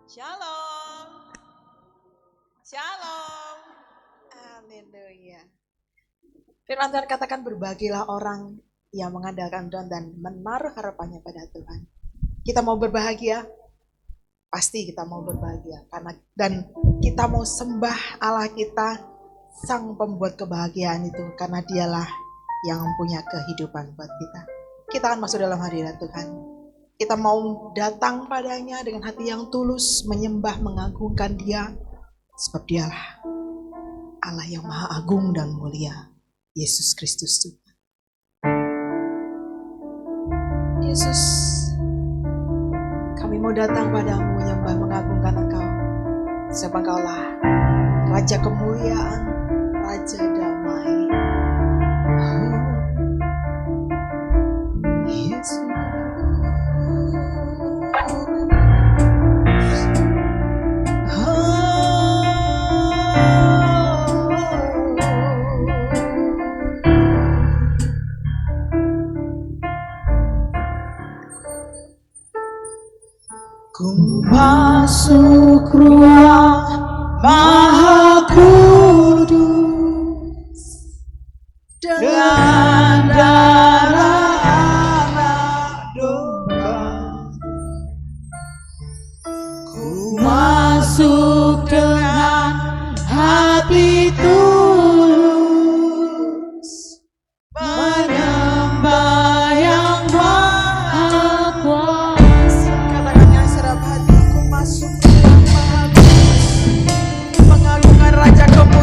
Shalom. Shalom. Haleluya. Firman Tuhan katakan berbahagialah orang yang mengandalkan Tuhan dan menaruh harapannya pada Tuhan. Kita mau berbahagia? Pasti kita mau berbahagia dan kita mau sembah Allah kita, Sang Pembuat kebahagiaan itu, karena Dialah yang punya kehidupan buat kita. Kita akan masuk dalam hadirat Tuhan. Kita mau datang padanya dengan hati yang tulus, menyembah, mengagungkan Dia, sebab Dialah Allah yang Maha Agung dan Mulia, Yesus Kristus Tuhan. Yesus, kami mau datang padamu, menyembah, mengagungkan Engkau, sebab Engkaulah Raja kemuliaan, Raja damai. Yesus. Ku masuk ruang Maha Kudus dengan darah anak domba. Ku masuk dengan hati tulus, menyembah yang Maha Kuasa. Katakan yang serap hatiku, masuk ke ruang Maha Kudus, mengagungkan Raja kemuliaan.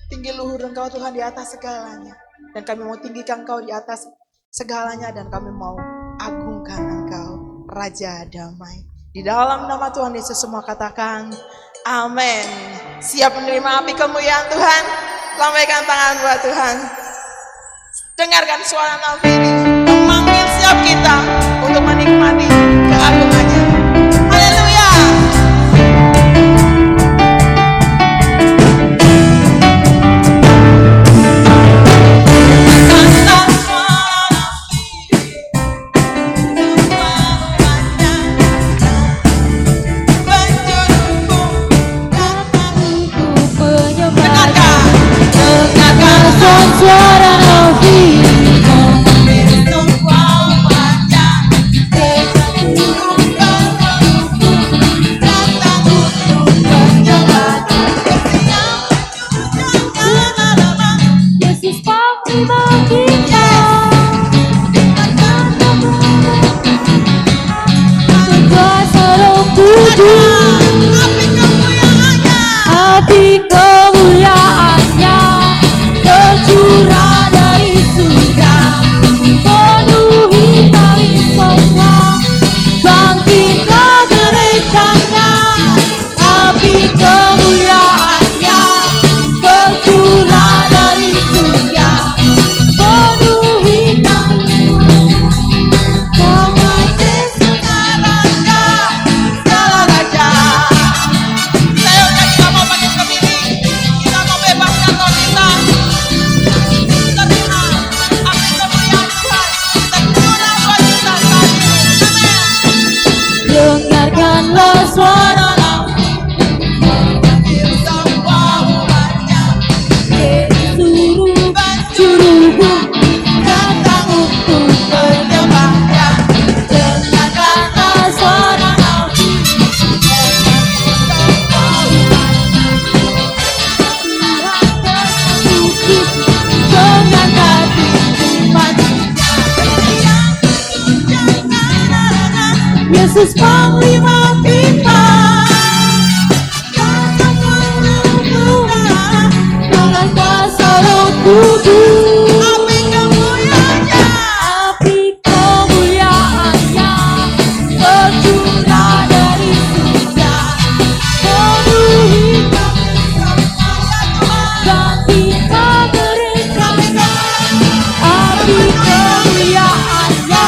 Tinggi luhur Engkau Tuhan di atas segalanya. Dan kami mau tinggikan Engkau di atas segalanya. Dan kami mau agungkan Engkau, Raja Damai. Di dalam nama Tuhan Yesus semua katakan, amin. Siap menerima api kemuliaan Tuhan? Lambaikan tangan buat Tuhan. Dengarkan suara nafiri memanggil siap kita untuk menikmati keagungannya. Haleluya. Suara nafiri Yesus panglima kita, berkuasa Roh Kudus, api kemuliaannya tercurah dari surga, penuhi kami semua, bangkitlah gereja-Nya, api kemuliaannya tercurah dari surga, penuhi kami semua, Segala raja. Sayangnya kita mau pakai kemini, kita mau bebaskan roh kita. Terima api kemuliaan Tuhan tercurah buat kita saat ini. Amin. dengarkanlah suara Memanggil semua umatnya, seluruh penjuru bumi datang untuk menyembahnya. dengarkanlah suara nafiri dengan hati matinya. Yesus panglima kita, dengan kuasa Roh Kudus, Api kemuliaannya, api kemuliaannya tercurah dari surga, penuhi kami dan kita gereja-Nya, api kemuliaannya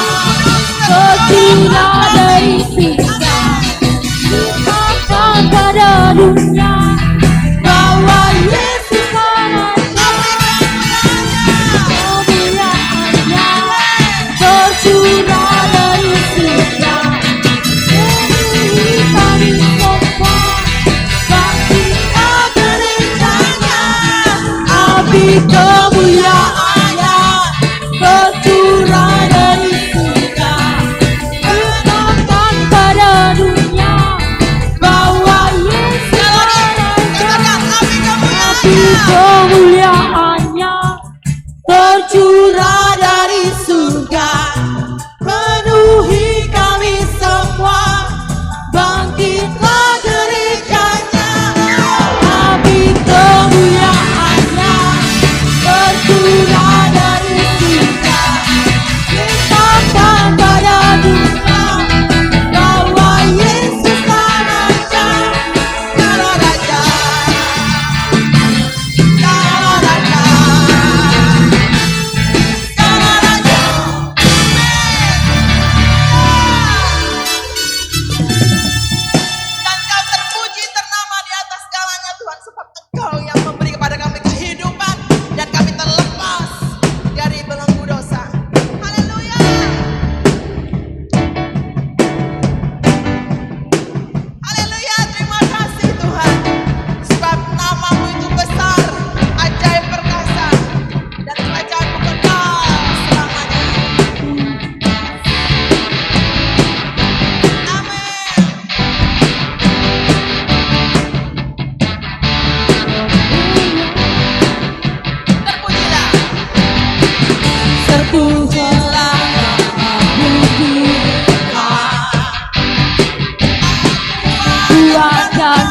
tercurah dari surga,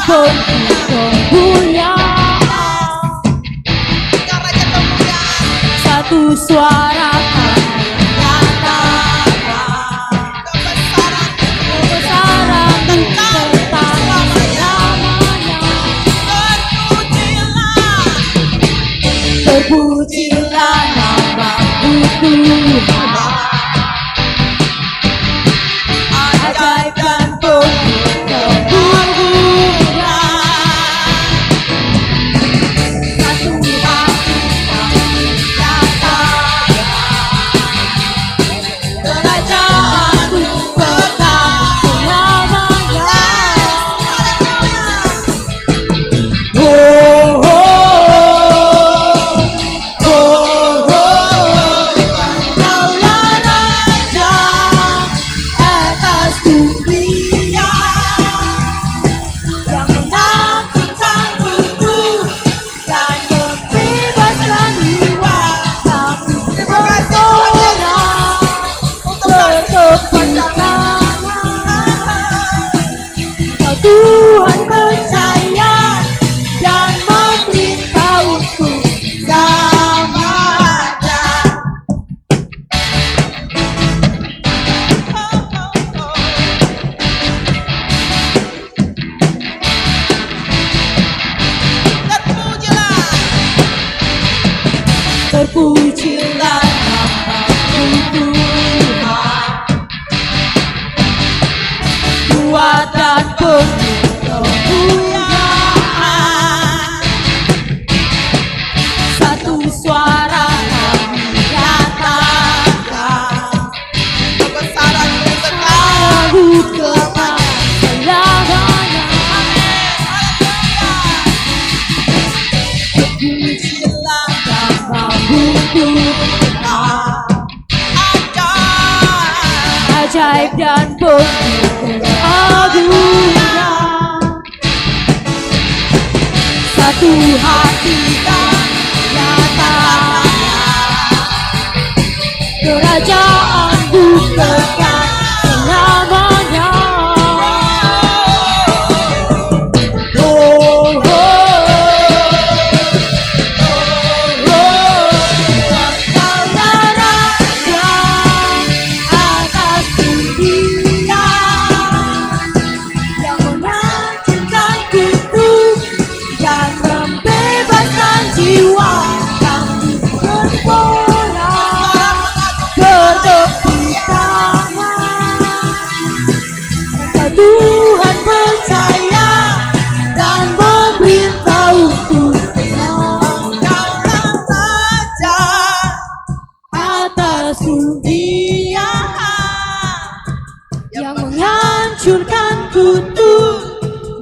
penuh kemuliaan. Satu suara kami nyatakan kebesaran tentang selamanya. Terpujilah nama-Mu Tuhan, ajaib dan penuh kemuliaan. Satu hati kami nyatakan kerajaan-Mu kekal selamanya. Oh, oh. Tuhan percaya dan memberitahuku selamanya. Terpujilah nama-Mu Tuhan, kuat dan penuh kemuliaan. Satu suara kami nyatakan kebesaran-Mu kekal selamanya. Terpujilah nama-Mu Tuhan, ajaib dan penuh keagungan. Satu hati kami nyatakan kerajaan-Mu kekal selamanya. Oh, oh, Engkaulah Raja atas dunia, yang menghancurkan kutub dan membebaskan jiwa. Kami berbola bertepuk tangan. Engkau Tuhan percaya dan memberitahuku, Engkaulah Raja atas dunia, yang menghancurkan kutub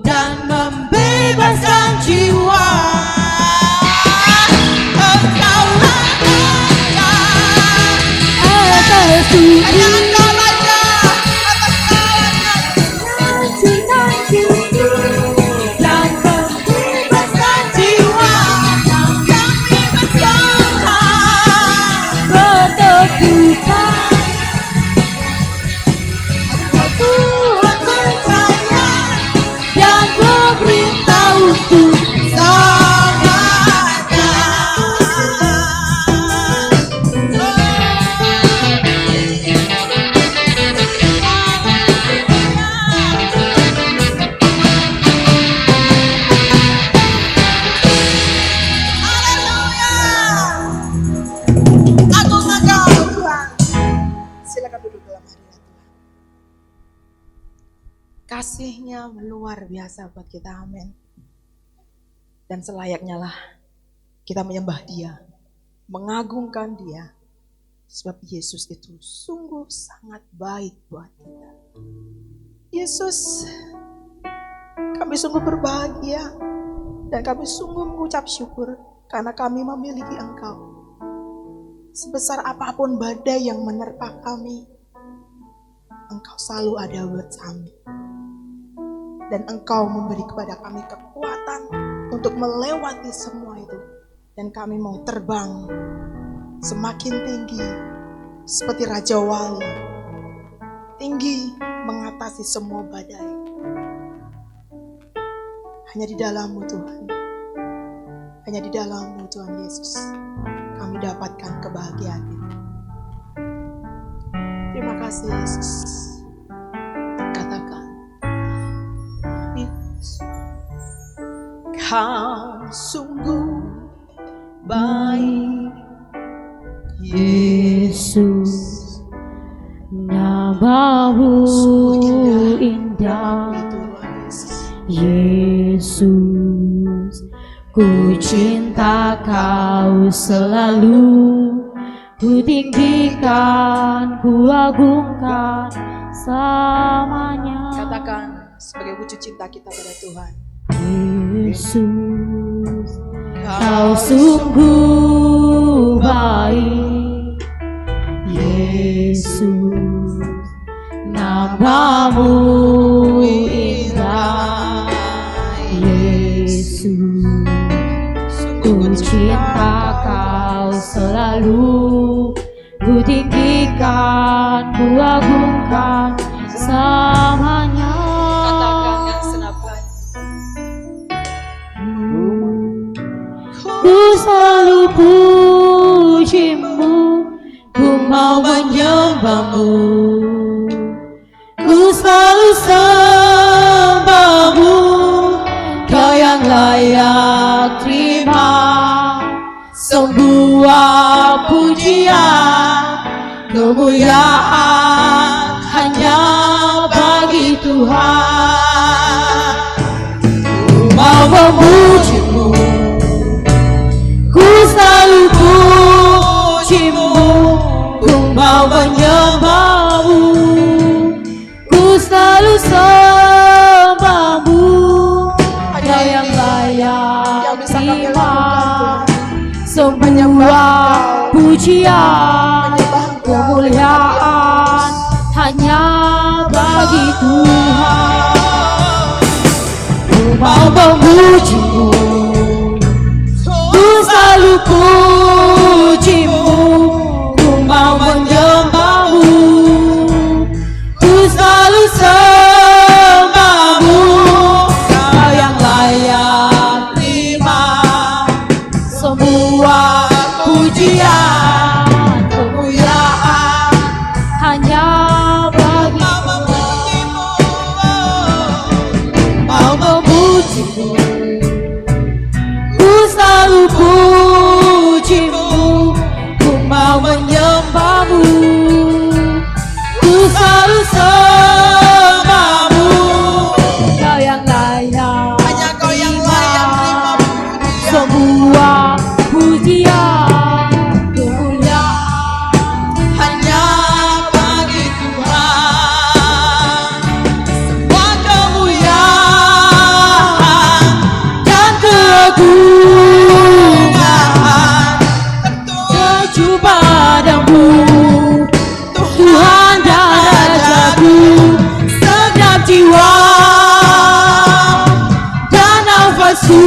dan membebaskan jiwa. Engkaulah Raja atas dunia, menghancurkan kutub dan membebaskan jiwa. Kami bersorak bertepuk tangan. Tuhan percaya dan memberitahuku selamanya. Agung Engkau Tuhan. Silakan duduk dalam hadirat Tuhan. Kasih-Nya luar biasa buat kita, amin. Dan selayaknya lah kita menyembah Dia, mengagungkan Dia, sebab Yesus itu sungguh sangat baik buat kita. Yesus, kami sungguh berbahagia dan kami sungguh mengucap syukur karena kami memiliki Engkau. Sebesar apapun badai yang menerpa kami, Engkau selalu ada buat kami. Dan Engkau memberi kepada kami kekuatan untuk melewati semua itu. Dan kami mau terbang semakin tinggi seperti Raja Wali. Tinggi mengatasi semua badai. Hanya di dalam-Mu Tuhan. Hanya di dalam-Mu Tuhan Yesus kami dapatkan kebahagiaan ini. Terima kasih Yesus. Katakan, Kau sungguh baik, Yesus, nama-Mu indah. itu Tuhan Yesus. Yesus, ku cinta Kau selalu, ku tinggikan, ku agungkan selamanya. Katakan sebagai wujud cinta kita pada Tuhan. Yesus, Kau sungguh baik. Yesus, nama-Mu indah. Yesus, ku cinta Kau selalu, ku tinggikan, ku agungkan selamanya. Katakan yang senapan. Ku selalu puji-Mu, ku mau menyembah-Mu. Ku selalu sembah-Mu, Kau yang layak terima semua pujian. Kemuliaan hanya bagi Tuhan. Ku mau memuji-Mu, ku selalu puji-Mu, ku mau menyembah-Mu, ku selalu sembah-Mu, Kau yang layak terima semua pujian. Kemuliaan hanya bagi Tuhan. Ku mau memuji-Mu, ku selalu puji-Mu, ku mau menyembah-Mu, ku selalu sembah-Mu, Kau yang layak terima semua pujian. Kemuliaan hanya bagi Tuhan. Mau memuji-Mu, ku selalu puji-Mu, ku mau menyembah-Mu, ku selalu sembah-Mu, Kau yang layak, Hanya Kau yang layak terima pujian. semua pujian. Kemuliaan Hanya bagi Tuhan. semua kemuliaan dan keagungan tertuju padamu, Tuhan dan Rajaku. Segenap jiwa dan nafasku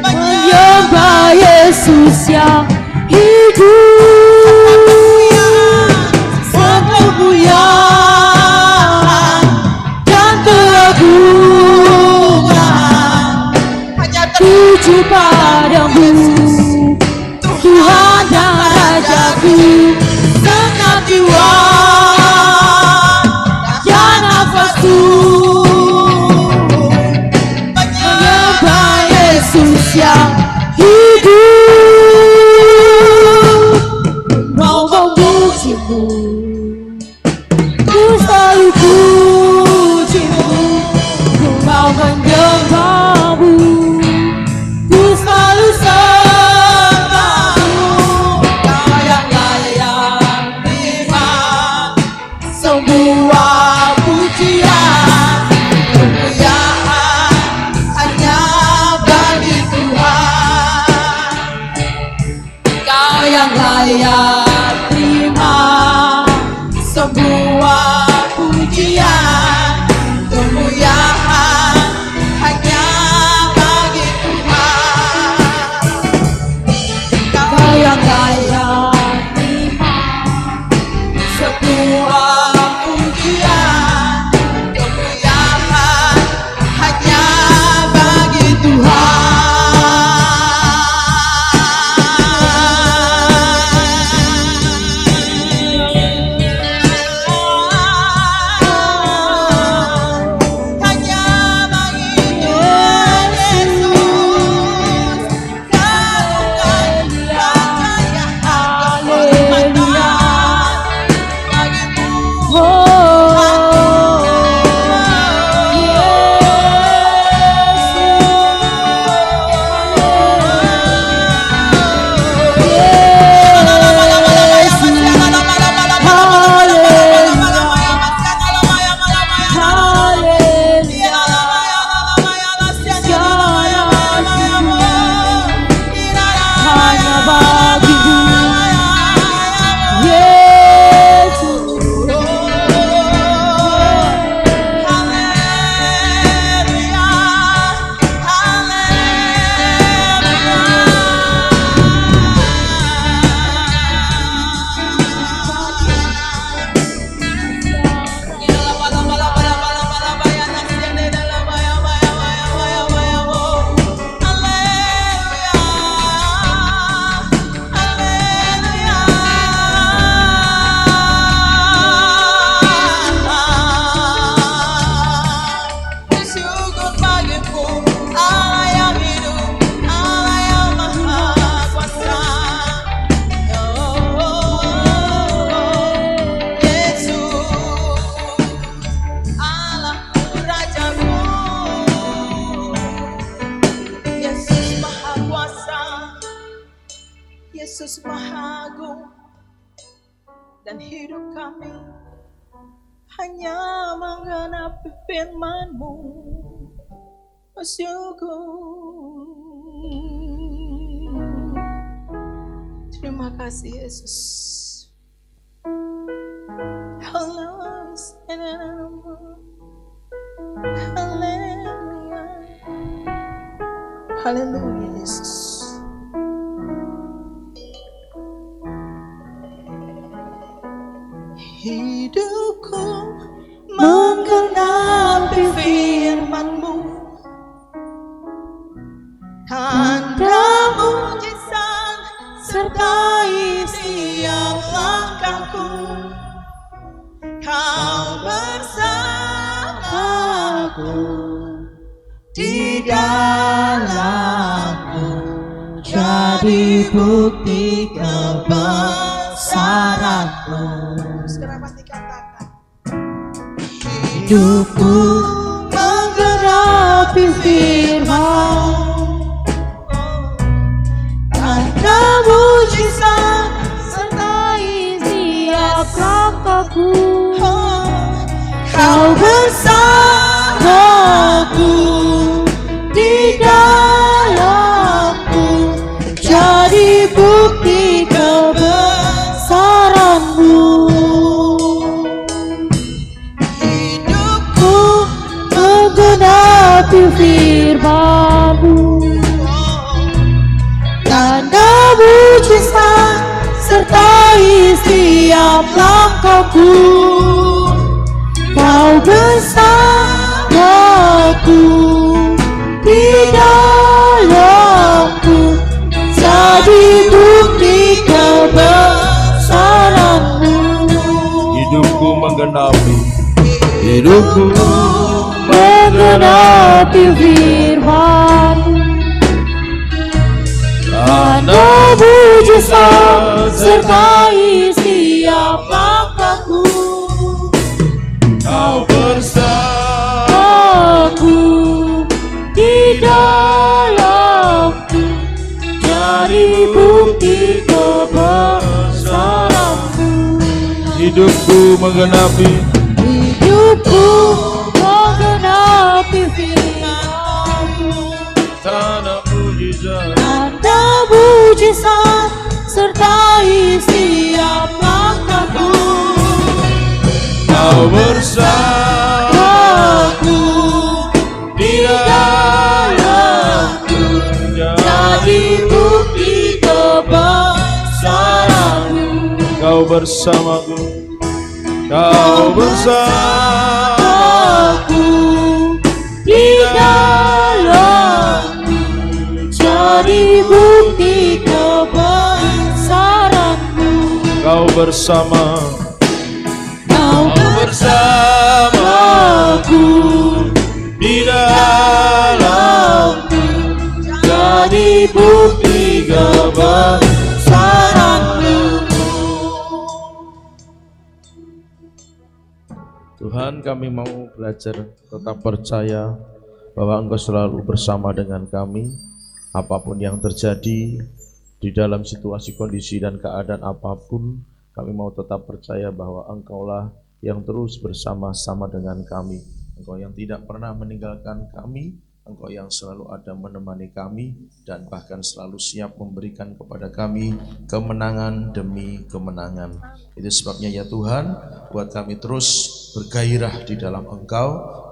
menyembah Yesus yang hidup. Kemuliaan dan keagungan Hanya tuju padamu, Tuhan dan Rajaku. Segenap jiwa dan nafasku menyembah Yesus yang hidup. Mau memuji-Mu, ku selalu puji-Mu, ku mau menyembah-Mu, ku selalu sembah-Mu, Kau yang layak terima semua pujian. Kemuliaan hanya bagi Tuhan. Kau yang layak terima semua pujian. Kemuliaan hanya bagi Tuhan. Kau yang layak terima semua pujian. Yesus Maha Agung, dan hidup kami hanya menggenapi firman-Mu. Bersyukur. Terima kasih Yesus. Haleluya. Haleluya Yesus. Hidupku menggenapi firman-Mu, tanda mujizat sertai setiap langkahku. Kau bersamaku di dalamku, jadi bukti kebesaran-Mu. Sekarang pasti katakan, hidupku menggenapi firman-Mu, tanda mujizat sertai setiap langkahku. Kau bersamaku di dalamku, jadi bukti kebesaran-Mu. Hidupku menggenapi firman-Mu, tanda mujizat sertai setiap langkahku. Kau bersamaku di dalamku, jadi bukti kebesaran-Mu. Hidupku menggenapi firman-Mu, tanda mujizat sertai setiap langkahku. Kau bersamaku di dalamku, jadi bukti kebesaran-Mu. Hidupku menggenapi firman-Mu, tanda mujizat sertai setiap langkahku. Kau bersamaku di dalamku, jadi bukti kebesaran-Mu. Kau bersamaku, Kau bersamaku di dalamku, jadi bukti kebesaran-Mu. Kau bersama, Kau bersamaku di dalam dalamku, jadi bukti kebesaran-Mu. Tuhan, kami mau belajar tetap percaya bahwa Engkau selalu bersama dengan kami. Apapun yang terjadi di dalam situasi, kondisi, dan keadaan apapun, kami mau tetap percaya bahwa Engkaulah yang terus bersama-sama dengan kami. Engkau yang tidak pernah meninggalkan kami, Engkau yang selalu ada menemani kami, dan bahkan selalu siap memberikan kepada kami kemenangan demi kemenangan. Itu sebabnya ya Tuhan, buat kami terus bergairah di dalam Engkau,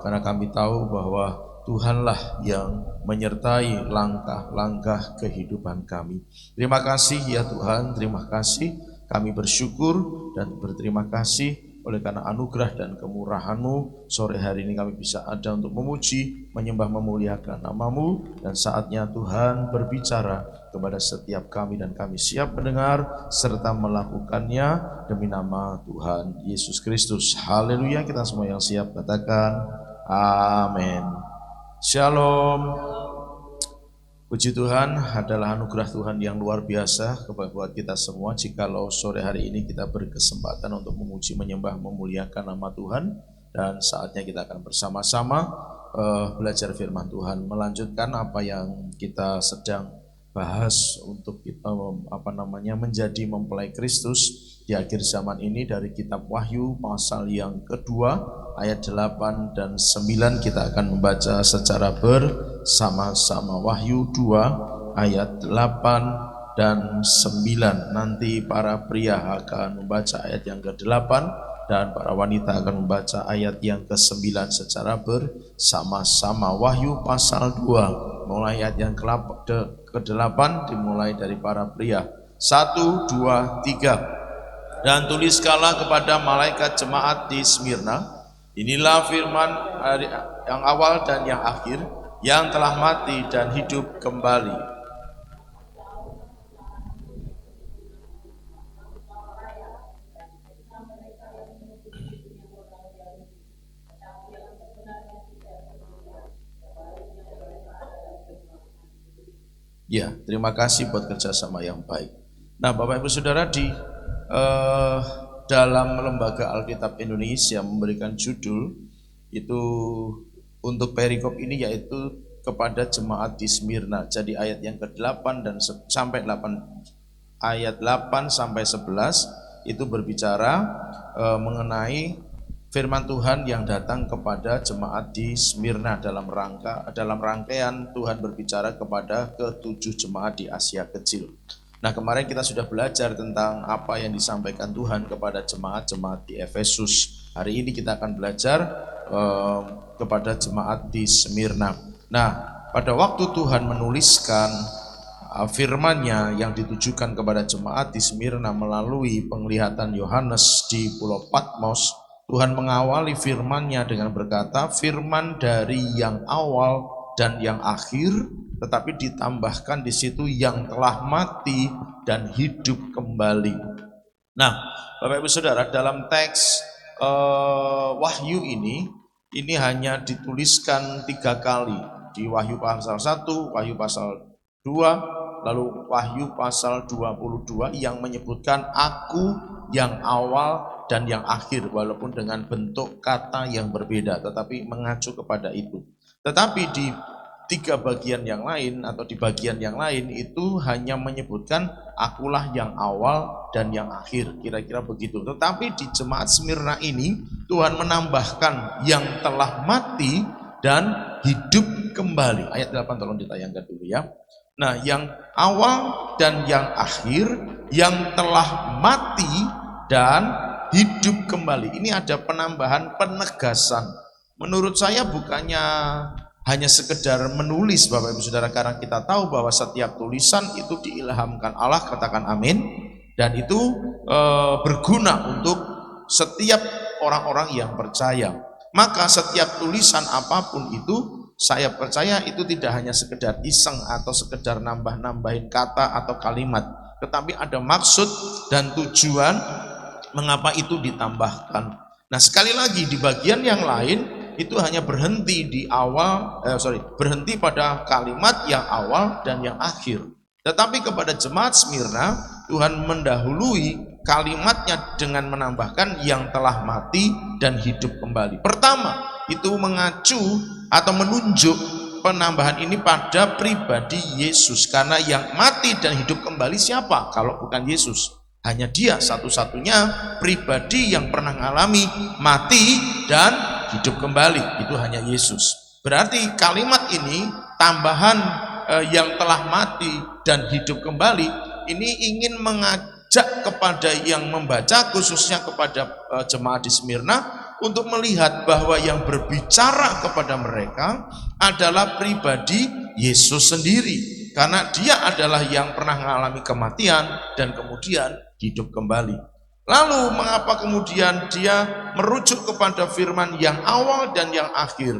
karena kami tahu bahwa Tuhanlah yang menyertai langkah-langkah kehidupan kami. Terima kasih ya Tuhan, terima kasih. Kami bersyukur dan berterima kasih oleh karena anugerah dan kemurahan-Mu. Sore hari ini kami bisa ada untuk memuji, menyembah, memuliakan nama-Mu. Dan saatnya Tuhan berbicara kepada setiap kami, dan kami siap mendengar serta melakukannya demi nama Tuhan Yesus Kristus. Haleluya. Kita semua yang siap katakan amin. Shalom. Puji Tuhan, adalah anugerah Tuhan yang luar biasa buat kita semua jikalau sore hari ini kita berkesempatan untuk memuji, menyembah, memuliakan nama Tuhan. Dan saatnya kita akan bersama-sama belajar firman Tuhan, melanjutkan apa yang kita sedang bahas untuk kita menjadi mempelai Kristus di akhir zaman ini dari kitab Wahyu pasal yang kedua ayat 8 dan 9 kita akan membaca secara bersama-sama. Wahyu 2 ayat 8 dan 9. Nanti para pria akan membaca ayat yang ke-8 dan para wanita akan membaca ayat yang ke-9 secara bersama-sama. Wahyu pasal 2 mulai ayat yang ke-8 dimulai dari para pria. 1, 2, 3. Dan tuliskanlah kepada malaikat jemaat di Smyrna, inilah firman yang awal dan yang akhir, yang telah mati dan hidup kembali. Ya, terima kasih buat kerjasama yang baik. Nah, Bapak Ibu Saudara, di dalam Lembaga Alkitab Indonesia memberikan judul itu untuk perikop ini yaitu kepada jemaat di Smyrna. Jadi ayat yang ke-8 dan sampai 8 ayat 8 sampai 11 itu berbicara mengenai firman Tuhan yang datang kepada jemaat di Smyrna dalam rangkaian Tuhan berbicara kepada ke-7 jemaat di Asia Kecil. Nah, kemarin kita sudah belajar tentang apa yang disampaikan Tuhan kepada jemaat-jemaat di Efesus. Hari ini kita akan belajar kepada jemaat di Smyrna. Nah, pada waktu Tuhan menuliskan firman-Nya yang ditujukan kepada jemaat di Smyrna melalui penglihatan Yohanes di Pulau Patmos, Tuhan mengawali firman-Nya dengan berkata, firman dari yang awal dan yang akhir, tetapi ditambahkan di situ yang telah mati dan hidup kembali. Nah, Bapak Ibu Saudara, dalam teks Wahyu ini hanya dituliskan 3 kali. Di Wahyu pasal 1, Wahyu pasal 2, lalu Wahyu pasal 22 yang menyebutkan aku yang awal dan yang akhir, walaupun dengan bentuk kata yang berbeda, tetapi mengacu kepada itu. Tetapi di 3 bagian yang lain atau di bagian yang lain itu hanya menyebutkan akulah yang awal dan yang akhir, kira-kira begitu. Tetapi di jemaat Smyrna ini Tuhan menambahkan yang telah mati dan hidup kembali. Ayat 8 tolong ditayangkan dulu ya. Nah, yang awal dan yang akhir, yang telah mati dan hidup kembali. Ini ada penambahan penegasan. Menurut saya bukannya hanya sekedar menulis, Bapak Ibu Saudara, karena kita tahu bahwa setiap tulisan itu diilhamkan Allah, katakan amin, dan itu berguna untuk setiap orang-orang yang percaya. Maka setiap tulisan apapun itu, saya percaya itu tidak hanya sekedar iseng atau sekedar nambah-nambahin kata atau kalimat, tetapi ada maksud dan tujuan mengapa itu ditambahkan. Nah, sekali lagi di bagian yang lain itu hanya berhenti di berhenti pada kalimat yang awal dan yang akhir. Tetapi kepada jemaat Smyrna, Tuhan mendahului kalimatnya dengan menambahkan yang telah mati dan hidup kembali. Pertama, itu mengacu atau menunjuk penambahan ini pada pribadi Yesus. Karena yang mati dan hidup kembali siapa kalau bukan Yesus? Hanya Dia satu-satunya pribadi yang pernah mengalami mati dan hidup kembali, itu hanya Yesus. Berarti kalimat ini, tambahan yang telah mati dan hidup kembali, ini ingin mengajak kepada yang membaca, khususnya kepada jemaat di Smyrna, untuk melihat bahwa yang berbicara kepada mereka adalah pribadi Yesus sendiri. Karena Dia adalah yang pernah mengalami kematian dan kemudian hidup kembali. Lalu mengapa kemudian Dia merujuk kepada firman yang awal dan yang akhir?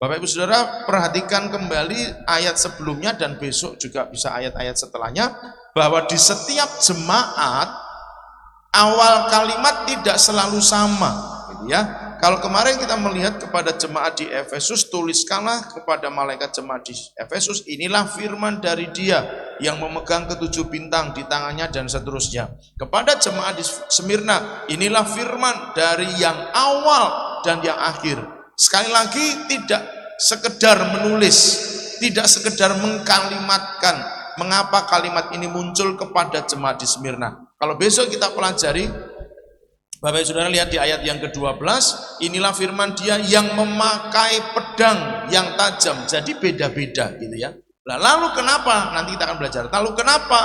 Bapak Ibu Saudara, perhatikan kembali ayat sebelumnya dan besok juga bisa ayat-ayat setelahnya, bahwa di setiap jemaat awal kalimat tidak selalu sama, gitu ya. Kalau kemarin kita melihat kepada jemaat di Efesus, tuliskanlah kepada malaikat jemaat di Efesus, inilah firman dari Dia yang memegang ke7 bintang di tangannya dan seterusnya. Kepada jemaat di Smyrna, inilah firman dari yang awal dan yang akhir. Sekali lagi, tidak sekedar menulis, tidak sekedar mengkalimatkan, mengapa kalimat ini muncul kepada jemaat di Smyrna. Kalau besok kita pelajari, Bapak Ibu Saudara lihat di ayat yang ke-12, inilah firman Dia yang memakai pedang yang tajam. Jadi beda-beda gitu ya. Nah, lalu kenapa? Nanti kita akan belajar. Lalu kenapa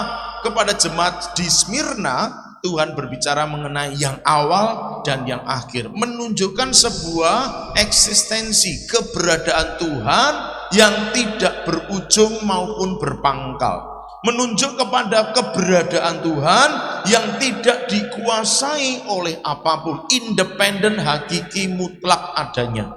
kepada jemaat di Smyrna Tuhan berbicara mengenai yang awal dan yang akhir, menunjukkan sebuah eksistensi keberadaan Tuhan yang tidak berujung maupun berpangkal, menunjuk kepada keberadaan Tuhan yang tidak dikuasai oleh apapun, independen, hakiki, mutlak adanya,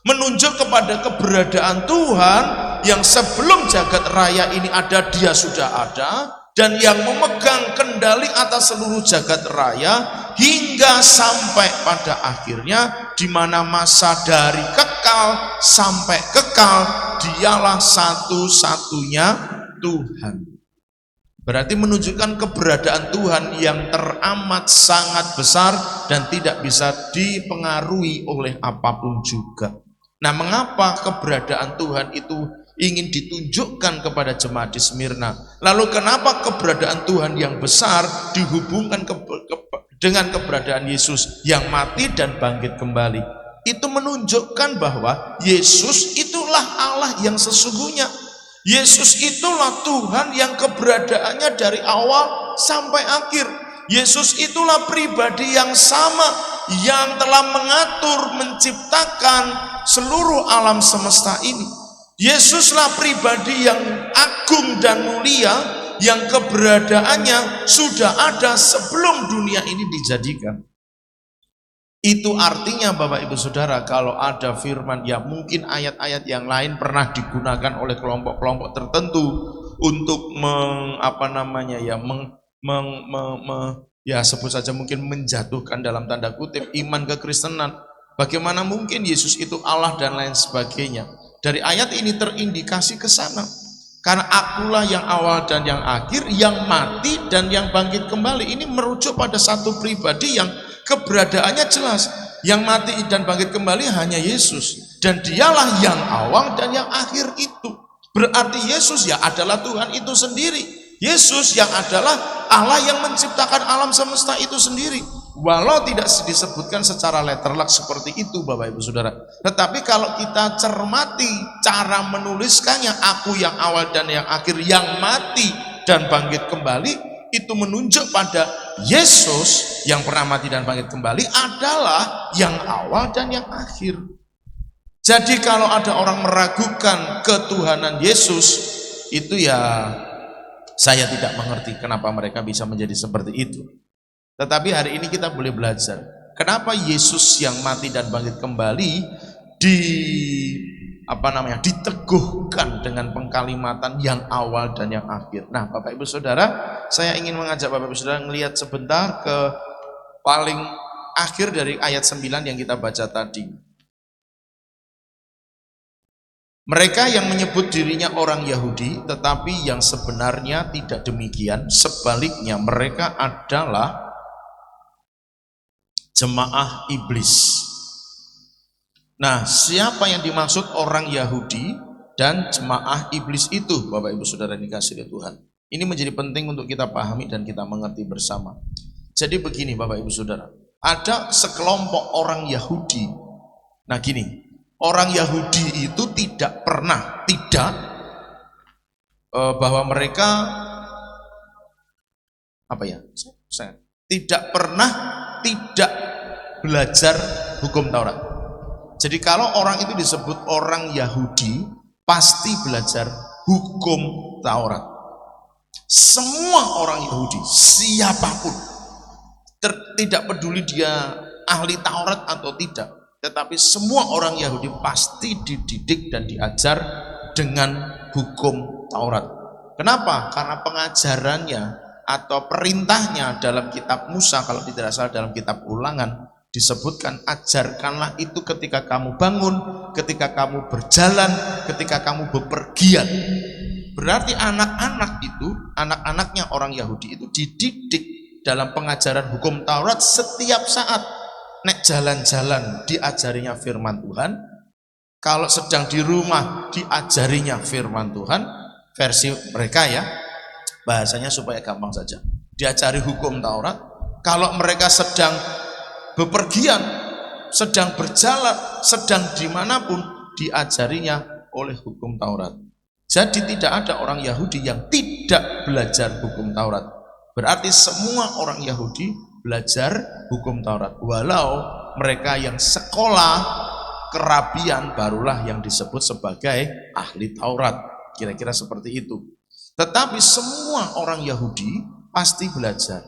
menunjuk kepada keberadaan Tuhan yang sebelum jagat raya ini ada, Dia sudah ada, dan yang memegang kendali atas seluruh jagat raya hingga sampai pada akhirnya, di mana masa dari kekal sampai kekal Dialah satu-satunya Tuhan. Berarti menunjukkan keberadaan Tuhan yang teramat sangat besar dan tidak bisa dipengaruhi oleh apapun juga. Nah, mengapa keberadaan Tuhan itu ingin ditunjukkan kepada jemaat di Smyrna? Lalu kenapa keberadaan Tuhan yang besar dihubungkan dengan keberadaan Yesus yang mati dan bangkit kembali? Itu menunjukkan bahwa Yesus itulah Allah yang sesungguhnya. Yesus itulah Tuhan yang keberadaannya dari awal sampai akhir. Yesus itulah pribadi yang sama yang telah mengatur, menciptakan seluruh alam semesta ini. Yesuslah pribadi yang agung dan mulia yang keberadaannya sudah ada sebelum dunia ini dijadikan. Itu artinya Bapak Ibu Saudara, kalau ada firman, ya mungkin ayat-ayat yang lain pernah digunakan oleh kelompok-kelompok tertentu untuk ya sebut saja mungkin menjatuhkan dalam tanda kutip iman kekristenan. Bagaimana mungkin Yesus itu Allah dan lain sebagainya. Dari ayat ini terindikasi ke sana. Karena akulah yang awal dan yang akhir, yang mati dan yang bangkit kembali. Ini merujuk pada satu pribadi yang keberadaannya jelas. Yang mati dan bangkit kembali hanya Yesus. Dan Dialah yang awal dan yang akhir itu. Berarti Yesus ya adalah Tuhan itu sendiri. Yesus yang adalah Allah yang menciptakan alam semesta itu sendiri. Walau tidak disebutkan secara letterlock seperti itu Bapak Ibu Saudara, tetapi kalau kita cermati cara menuliskannya, aku yang awal dan yang akhir, yang mati dan bangkit kembali, itu menunjuk pada Yesus yang pernah mati dan bangkit kembali adalah yang awal dan yang akhir. Jadi kalau ada orang meragukan ketuhanan Yesus, itu ya saya tidak mengerti kenapa mereka bisa menjadi seperti itu. Tetapi hari ini kita boleh belajar kenapa Yesus yang mati dan bangkit kembali diteguhkan dengan pengkalimatan yang awal dan yang akhir. Nah, Bapak Ibu Saudara, saya ingin mengajak Bapak Ibu Saudara melihat sebentar ke paling akhir dari ayat 9 yang kita baca tadi. Mereka yang menyebut dirinya orang Yahudi, tetapi yang sebenarnya tidak demikian. Sebaliknya, mereka adalah jemaah iblis. Nah, siapa yang dimaksud orang Yahudi dan jemaah iblis itu, Bapak Ibu Saudara dikasihi Tuhan? Ini menjadi penting untuk kita pahami dan kita mengerti bersama. Jadi begini Bapak Ibu Saudara, ada sekelompok orang Yahudi. Nah gini, orang Yahudi itu tidak pernah bahwa mereka tidak pernah tidak belajar hukum Taurat. Jadi kalau orang itu disebut orang Yahudi, pasti belajar hukum Taurat. Semua orang Yahudi, siapapun, tidak peduli dia ahli Taurat atau tidak, tetapi semua orang Yahudi pasti dididik dan diajar dengan hukum Taurat. Kenapa? Karena pengajarannya atau perintahnya dalam kitab Musa, kalau tidak salah dalam kitab Ulangan, disebutkan ajarkanlah itu ketika kamu bangun, ketika kamu berjalan, ketika kamu bepergian. Berarti anak-anaknya orang Yahudi itu dididik dalam pengajaran hukum Taurat setiap saat. Nek jalan-jalan diajarinya firman Tuhan, kalau sedang di rumah diajarinya firman Tuhan, versi mereka ya. Bahasanya supaya gampang saja. Diajari hukum Taurat. Kalau mereka sedang bepergian, sedang berjalan, sedang dimanapun, diajarinya oleh hukum Taurat. Jadi tidak ada orang Yahudi yang tidak belajar hukum Taurat. Berarti semua orang Yahudi belajar hukum Taurat. Walau mereka yang sekolah kerabian barulah yang disebut sebagai ahli Taurat. Kira-kira seperti itu. Tetapi semua orang Yahudi pasti belajar.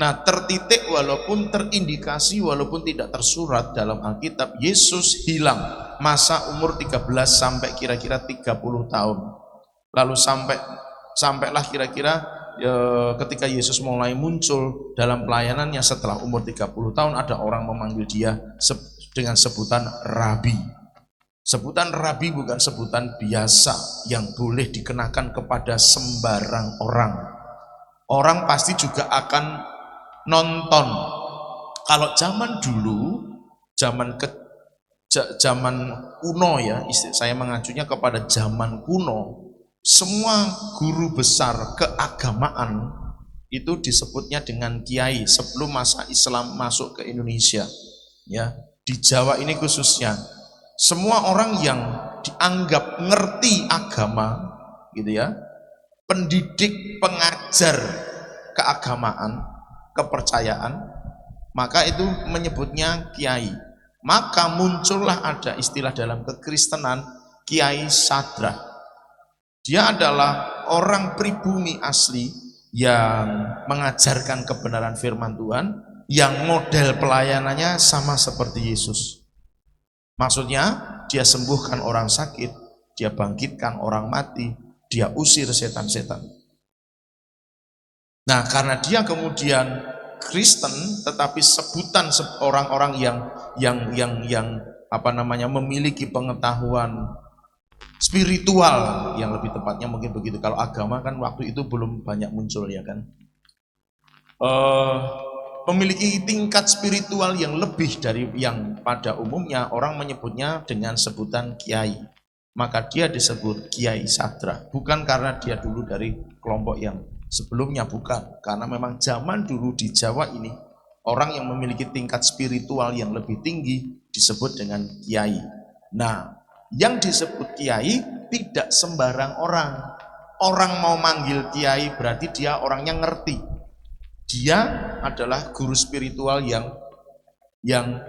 Nah, tertitik walaupun terindikasi, walaupun tidak tersurat dalam Alkitab, Yesus hilang masa umur 13 sampai kira-kira 30 tahun. Lalu sampailah kira-kira ketika Yesus mulai muncul dalam pelayanannya setelah umur 30 tahun, ada orang memanggil dia dengan sebutan Rabi. Sebutan Rabi bukan sebutan biasa yang boleh dikenakan kepada sembarang orang. Orang pasti juga akan nonton. Kalau zaman dulu, zaman kuno ya, saya mengacunya kepada zaman kuno, semua guru besar keagamaan itu disebutnya dengan kiai sebelum masa Islam masuk ke Indonesia. Ya, di Jawa ini khususnya, semua orang yang dianggap ngerti agama, gitu ya, pendidik, pengajar keagamaan, kepercayaan, maka itu menyebutnya kiai. Maka muncullah ada istilah dalam kekristenan, Kiai Sadrah. Dia adalah orang pribumi asli yang mengajarkan kebenaran firman Tuhan, yang model pelayanannya sama seperti Yesus. Maksudnya dia sembuhkan orang sakit, dia bangkitkan orang mati, dia usir setan-setan. Nah, karena dia kemudian Kristen, tetapi sebutan orang-orang yang memiliki pengetahuan spiritual, yang lebih tepatnya mungkin begitu. Kalau agama kan waktu itu belum banyak muncul ya kan. Memiliki tingkat spiritual yang lebih dari yang pada umumnya orang menyebutnya dengan sebutan kiai. Maka dia disebut Kiai Sadrah, bukan karena dia dulu dari kelompok yang sebelumnya, bukan, karena memang zaman dulu di Jawa ini orang yang memiliki tingkat spiritual yang lebih tinggi disebut dengan kiai. Nah, yang disebut kiai tidak sembarang orang. Orang mau manggil kiai berarti dia orangnya ngerti. Dia adalah guru spiritual yang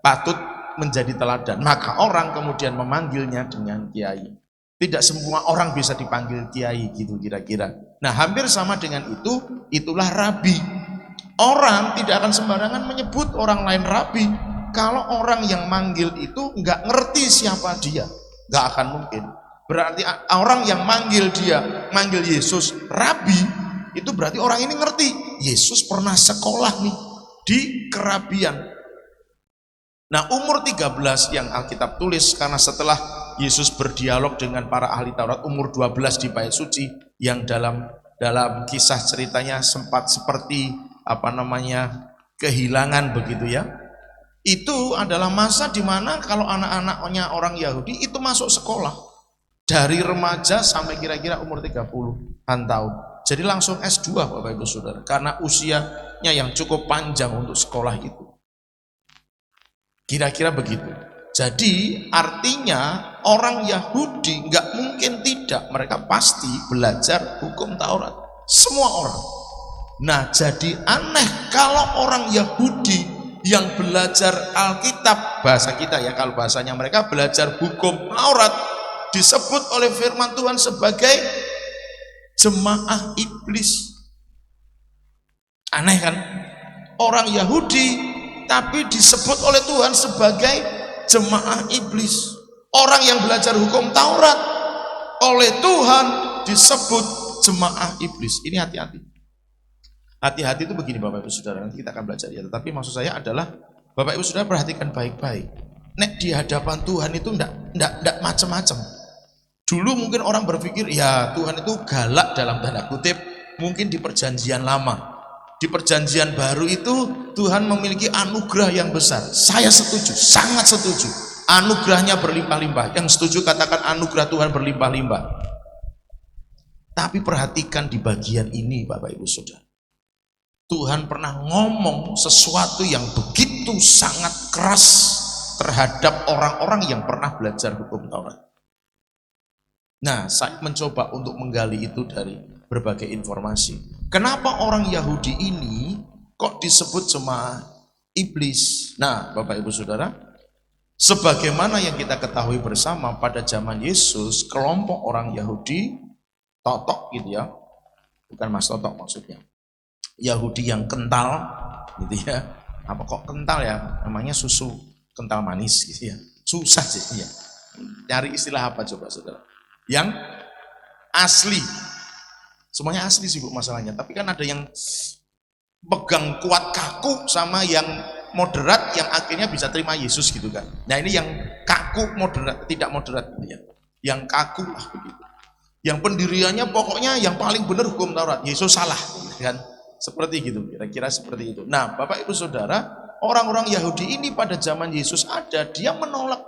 patut menjadi teladan. Maka orang kemudian memanggilnya dengan kiai. Tidak semua orang bisa dipanggil kiai gitu kira-kira. Nah, hampir sama dengan itu, itulah rabi. Orang tidak akan sembarangan menyebut orang lain rabi. Kalau orang yang manggil itu nggak ngerti siapa dia, nggak akan mungkin. Berarti orang yang manggil Yesus rabi, itu berarti orang ini ngerti. Yesus pernah sekolah nih di kerabian. Nah, umur 13 yang Alkitab tulis, karena setelah Yesus berdialog dengan para ahli Taurat, umur 12 di bait suci, yang dalam kisah ceritanya sempat seperti kehilangan begitu ya. Itu adalah masa di mana kalau anak-anaknya orang Yahudi itu masuk sekolah dari remaja sampai kira-kira umur 30-an tahun. Jadi langsung S2 Bapak Ibu Saudara, karena usianya yang cukup panjang untuk sekolah itu. Kira-kira begitu. Jadi artinya orang Yahudi nggak mungkin tidak, mereka pasti belajar hukum Taurat. Semua orang. Nah, jadi aneh kalau orang Yahudi yang belajar Alkitab, bahasa kita ya, kalau bahasanya mereka belajar hukum Taurat, disebut oleh firman Tuhan sebagai jemaah iblis. Aneh kan? Orang Yahudi tapi disebut oleh Tuhan sebagai jemaah iblis. Orang yang belajar hukum Taurat oleh Tuhan disebut jemaah iblis. Ini hati-hati. Hati-hati itu begini Bapak Ibu Saudara, nanti kita akan belajar ya. Tetapi maksud saya adalah Bapak Ibu Saudara perhatikan baik-baik. Nek di hadapan Tuhan itu enggak macam-macam. Dulu mungkin orang berpikir ya Tuhan itu galak dalam tanda kutip, mungkin di perjanjian lama. Di perjanjian baru itu Tuhan memiliki anugerah yang besar. Saya setuju, sangat setuju. Anugerahnya berlimpah-limpah. Yang setuju katakan anugerah Tuhan berlimpah-limpah. Tapi perhatikan di bagian ini Bapak Ibu Saudara. Tuhan pernah ngomong sesuatu yang begitu sangat keras terhadap orang-orang yang pernah belajar hukum Taurat. Nah, saya mencoba untuk menggali itu dari berbagai informasi. Kenapa orang Yahudi ini kok disebut jemaah iblis? Nah, Bapak Ibu Saudara, sebagaimana yang kita ketahui bersama pada zaman Yesus, kelompok orang Yahudi, Totok gitu ya, bukan Mas Totok maksudnya, Yahudi yang kental gitu ya. Apa kok kental ya? Namanya susu kental manis gitu ya. Susah sih ya. Cari istilah apa coba Saudara? Yang asli. Semuanya asli sih Bu masalahnya, tapi kan ada yang pegang kuat kaku sama yang moderat yang akhirnya bisa terima Yesus gitu kan. Nah, ini yang kaku moderat, tidak moderat gitu ya. Yang kaku lah begitu. Yang pendiriannya pokoknya yang paling benar hukum Taurat, Yesus salah gitu kan. Seperti gitu, kira-kira seperti itu. Nah, Bapak Ibu Saudara, orang-orang Yahudi ini pada zaman Yesus ada,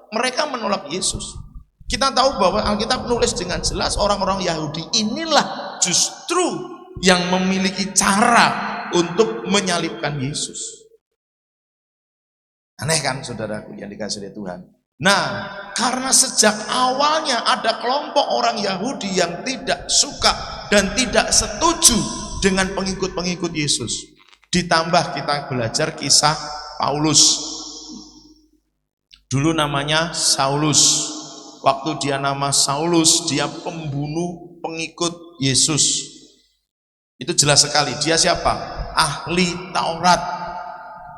mereka menolak Yesus. Kita tahu bahwa Alkitab menulis dengan jelas orang-orang Yahudi inilah justru yang memiliki cara untuk menyalibkan Yesus. Aneh kan saudaraku yang dikasihi oleh Tuhan. Nah, karena sejak awalnya ada kelompok orang Yahudi yang tidak suka dan tidak setuju dengan pengikut-pengikut Yesus. Ditambah kita belajar kisah Paulus. Dulu namanya Saulus. Waktu dia nama Saulus, dia pembunuh pengikut Yesus. Itu jelas sekali. Dia siapa? Ahli Taurat.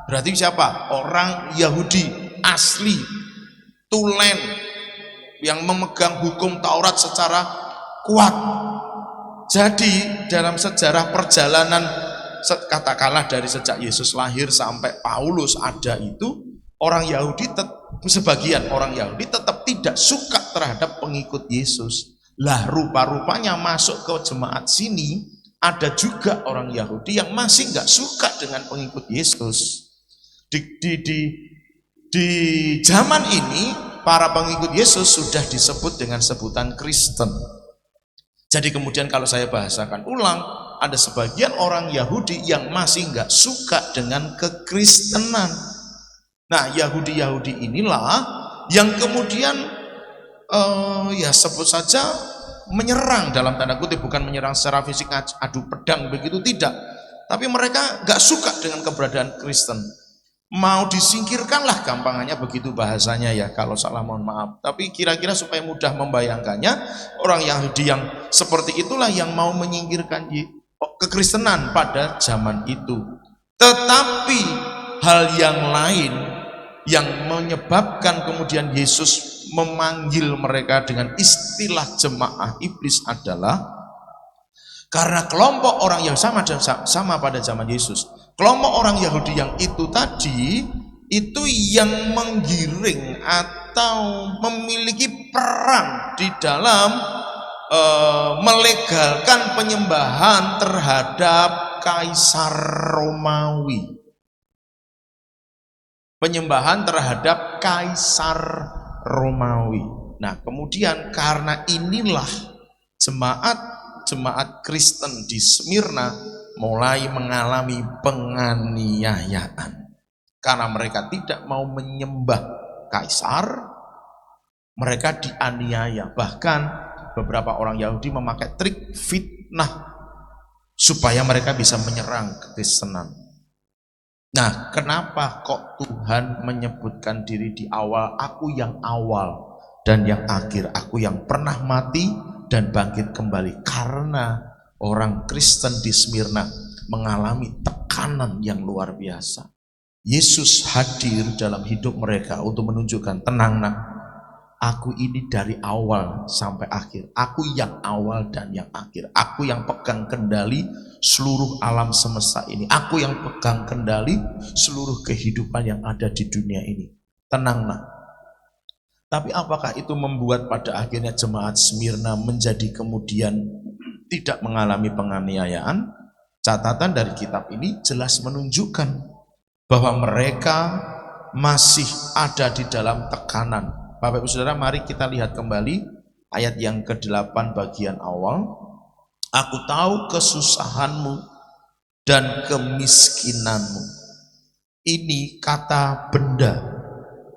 Berarti siapa? Orang Yahudi asli, tulen, yang memegang hukum Taurat secara kuat. Jadi dalam sejarah perjalanan, katakanlah dari sejak Yesus lahir sampai Paulus ada itu, orang Yahudi, sebagian orang Yahudi tetap tidak suka terhadap pengikut Yesus. Lah rupa-rupanya masuk ke jemaat sini, ada juga orang Yahudi yang masih nggak suka dengan pengikut Yesus. Di zaman ini para pengikut Yesus sudah disebut dengan sebutan Kristen. Jadi kemudian kalau saya bahasakan ulang, ada sebagian orang Yahudi yang masih nggak suka dengan kekristenan. Nah, Yahudi-Yahudi inilah yang kemudian ya sebut saja menyerang dalam tanda kutip, bukan menyerang secara fisik adu pedang begitu, tidak. Tapi mereka nggak suka dengan keberadaan Kristen. Mau disingkirkanlah, gampangannya begitu bahasanya ya, kalau salah mohon maaf. Tapi kira-kira supaya mudah membayangkannya, orang Yahudi yang seperti itulah yang mau menyingkirkan kekristenan pada zaman itu. Tetapi hal yang lain yang menyebabkan kemudian Yesus memanggil mereka dengan istilah jemaah iblis adalah karena kelompok orang yang sama pada zaman Yesus. Kelompok orang Yahudi yang itu tadi, itu yang menggiring atau memiliki peran di dalam melegalkan penyembahan terhadap Kaisar Romawi. Penyembahan terhadap Kaisar Romawi. Nah, kemudian karena inilah jemaat Kristen di Smyrna mulai mengalami penganiayaan. Karena mereka tidak mau menyembah Kaisar, mereka dianiaya. Bahkan beberapa orang Yahudi memakai trik fitnah supaya mereka bisa menyerang kekristenan. Nah, kenapa kok Tuhan menyebutkan diri di awal, aku yang awal dan yang akhir, aku yang pernah mati dan bangkit kembali? Karena orang Kristen di Smyrna mengalami tekanan yang luar biasa. Yesus hadir dalam hidup mereka untuk menunjukkan, tenang nak, aku ini dari awal sampai akhir. Aku yang awal dan yang akhir. Aku yang pegang kendali seluruh alam semesta ini. Aku yang pegang kendali seluruh kehidupan yang ada di dunia ini. Tenang nak. Tapi apakah itu membuat pada akhirnya jemaat Smyrna menjadi kemudian tidak mengalami penganiayaan? Catatan dari kitab ini jelas menunjukkan bahwa mereka masih ada di dalam tekanan. Bapak Ibu Saudara, mari kita lihat kembali ayat yang ke-8 bagian awal. Aku tahu kesusahanmu dan kemiskinanmu. Ini kata benda.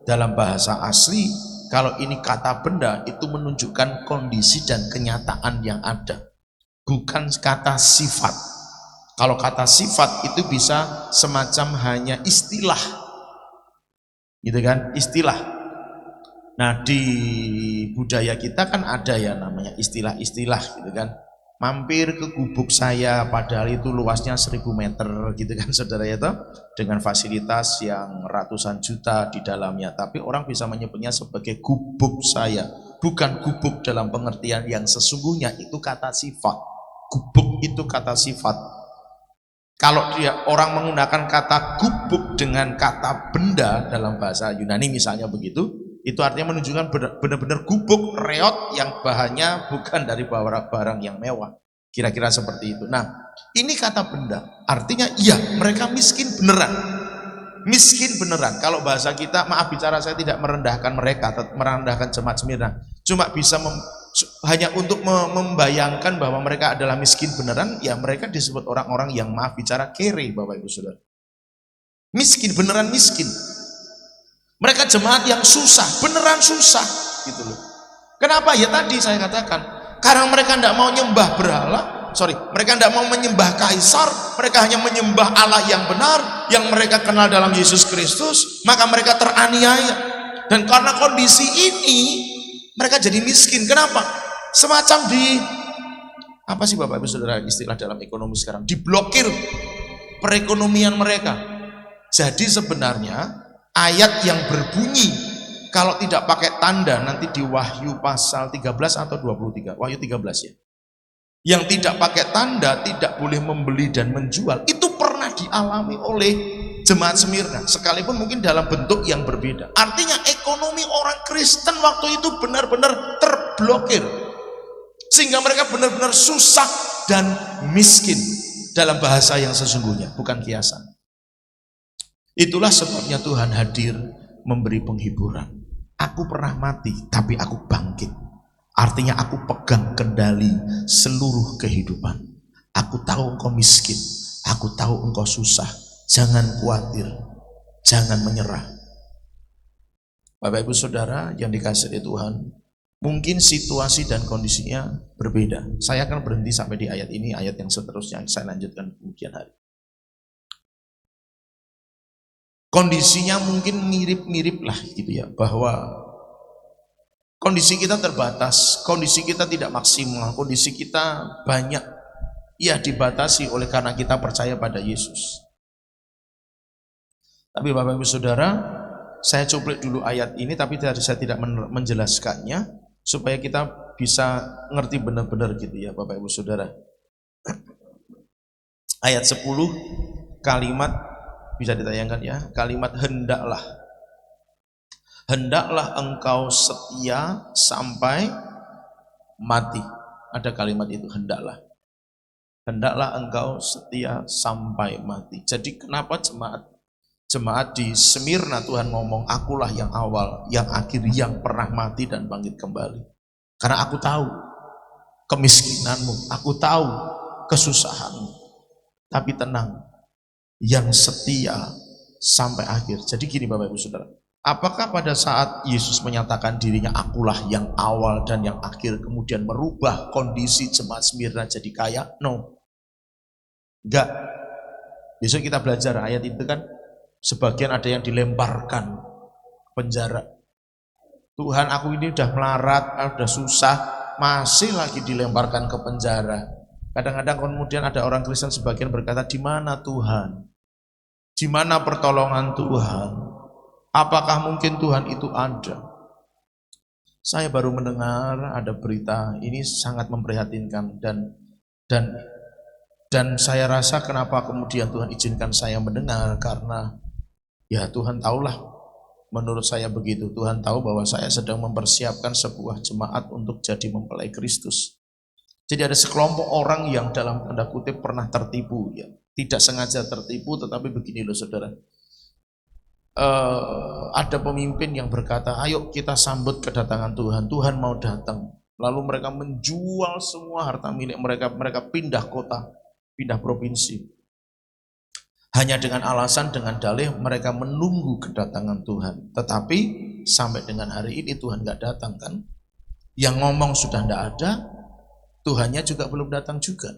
Dalam bahasa asli, kalau ini kata benda, itu menunjukkan kondisi dan kenyataan yang ada, bukan kata sifat. Kalau kata sifat itu bisa semacam hanya istilah, gitu kan, istilah. Nah, di budaya kita kan ada ya namanya istilah-istilah, gitu kan. Mampir ke gubuk saya, padahal itu luasnya 1000 meter, gitu kan saudara ya toh, dengan fasilitas yang ratusan juta di dalamnya, tapi orang bisa menyebutnya sebagai gubuk saya, bukan gubuk dalam pengertian yang sesungguhnya. Itu kata sifat. Gubuk itu kata sifat. Kalau dia orang menggunakan kata gubuk dengan kata benda dalam bahasa Yunani misalnya begitu, itu artinya menunjukkan benar-benar gubuk, reot yang bahannya bukan dari barang yang mewah. Kira-kira seperti itu. Nah, ini kata benda. Artinya iya, mereka miskin beneran. Miskin beneran. Kalau bahasa kita, maaf bicara saya tidak merendahkan mereka, merendahkan jemaat Smyrna. Cuma bisa hanya untuk membayangkan bahwa mereka adalah miskin beneran, ya mereka disebut orang-orang yang maaf bicara kere, Bapak Ibu Saudara. Miskin, beneran miskin. Mereka jemaat yang susah, beneran susah, gitu loh. Kenapa? Ya tadi saya katakan, karena mereka tidak mau nyembah berhala, mereka tidak mau menyembah kaisar, mereka hanya menyembah Allah yang benar, yang mereka kenal dalam Yesus Kristus, maka mereka teraniaya. Dan karena kondisi ini, mereka jadi miskin. Kenapa? Semacam apa sih Bapak Ibu Saudara istilah dalam ekonomi sekarang? Diblokir perekonomian mereka. Jadi sebenarnya ayat yang berbunyi kalau tidak pakai tanda nanti di Wahyu pasal 13 atau 23, Wahyu 13 ya. Yang tidak pakai tanda tidak boleh membeli dan menjual, itu pernah dialami oleh jemaat Smyrna, sekalipun mungkin dalam bentuk yang berbeda. Artinya ekonomi orang Kristen waktu itu benar-benar terblokir, sehingga mereka benar-benar susah dan miskin dalam bahasa yang sesungguhnya, bukan kiasan. Itulah sebabnya Tuhan hadir memberi penghiburan. Aku pernah mati, tapi aku bangkit. Artinya aku pegang kendali seluruh kehidupan. Aku tahu engkau miskin, aku tahu engkau susah. Jangan khawatir, jangan menyerah. Bapak Ibu Saudara yang dikasihi Tuhan, mungkin situasi dan kondisinya berbeda. Saya akan berhenti sampai di ayat ini, ayat yang seterusnya saya lanjutkan kemudian hari. Kondisinya mungkin mirip-mirip lah gitu ya, bahwa kondisi kita terbatas, kondisi kita tidak maksimal, kondisi kita banyak ya dibatasi oleh karena kita percaya pada Yesus. Tapi Bapak Ibu Saudara, saya cuplik dulu ayat ini, tapi saya tidak menjelaskannya supaya kita bisa ngerti benar-benar gitu ya Bapak Ibu Saudara. Ayat 10, kalimat bisa ditayangkan ya, kalimat hendaklah. Hendaklah engkau setia sampai mati. Ada kalimat itu, hendaklah. Hendaklah engkau setia sampai mati. Jadi kenapa jemaat di Smyrna Tuhan ngomong, akulah yang awal, yang akhir, yang pernah mati dan bangkit kembali. Karena aku tahu kemiskinanmu, aku tahu kesusahanmu. Tapi tenang, yang setia sampai akhir. Jadi gini Bapak Ibu Saudara, apakah pada saat Yesus menyatakan dirinya akulah yang awal dan yang akhir kemudian merubah kondisi jemaat Smyrna jadi kaya? No, enggak. Besok kita belajar ayat itu kan, sebagian ada yang dilemparkan penjara. Tuhan, aku ini udah melarat, udah susah, masih lagi dilemparkan ke penjara. Kadang-kadang kemudian ada orang Kristen sebagian berkata, di mana Tuhan? Di mana pertolongan Tuhan? Apakah mungkin Tuhan itu ada? Saya baru mendengar ada berita ini sangat memprihatinkan dan saya rasa kenapa kemudian Tuhan izinkan saya mendengar, karena ya Tuhan tahulah, menurut saya begitu. Tuhan tahu bahwa saya sedang mempersiapkan sebuah jemaat untuk jadi mempelai Kristus. Jadi ada sekelompok orang yang dalam tanda kutip pernah tertipu ya. Tidak sengaja tertipu, tetapi begini loh saudara. Ada pemimpin yang berkata, ayo kita sambut kedatangan Tuhan. Tuhan mau datang. Lalu mereka menjual semua harta milik mereka, mereka pindah kota, pindah provinsi. Hanya dengan alasan, dengan dalih mereka menunggu kedatangan Tuhan. Tetapi sampai dengan hari ini Tuhan gak datang kan? Yang ngomong sudah tidak ada, Tuhannya juga belum datang juga.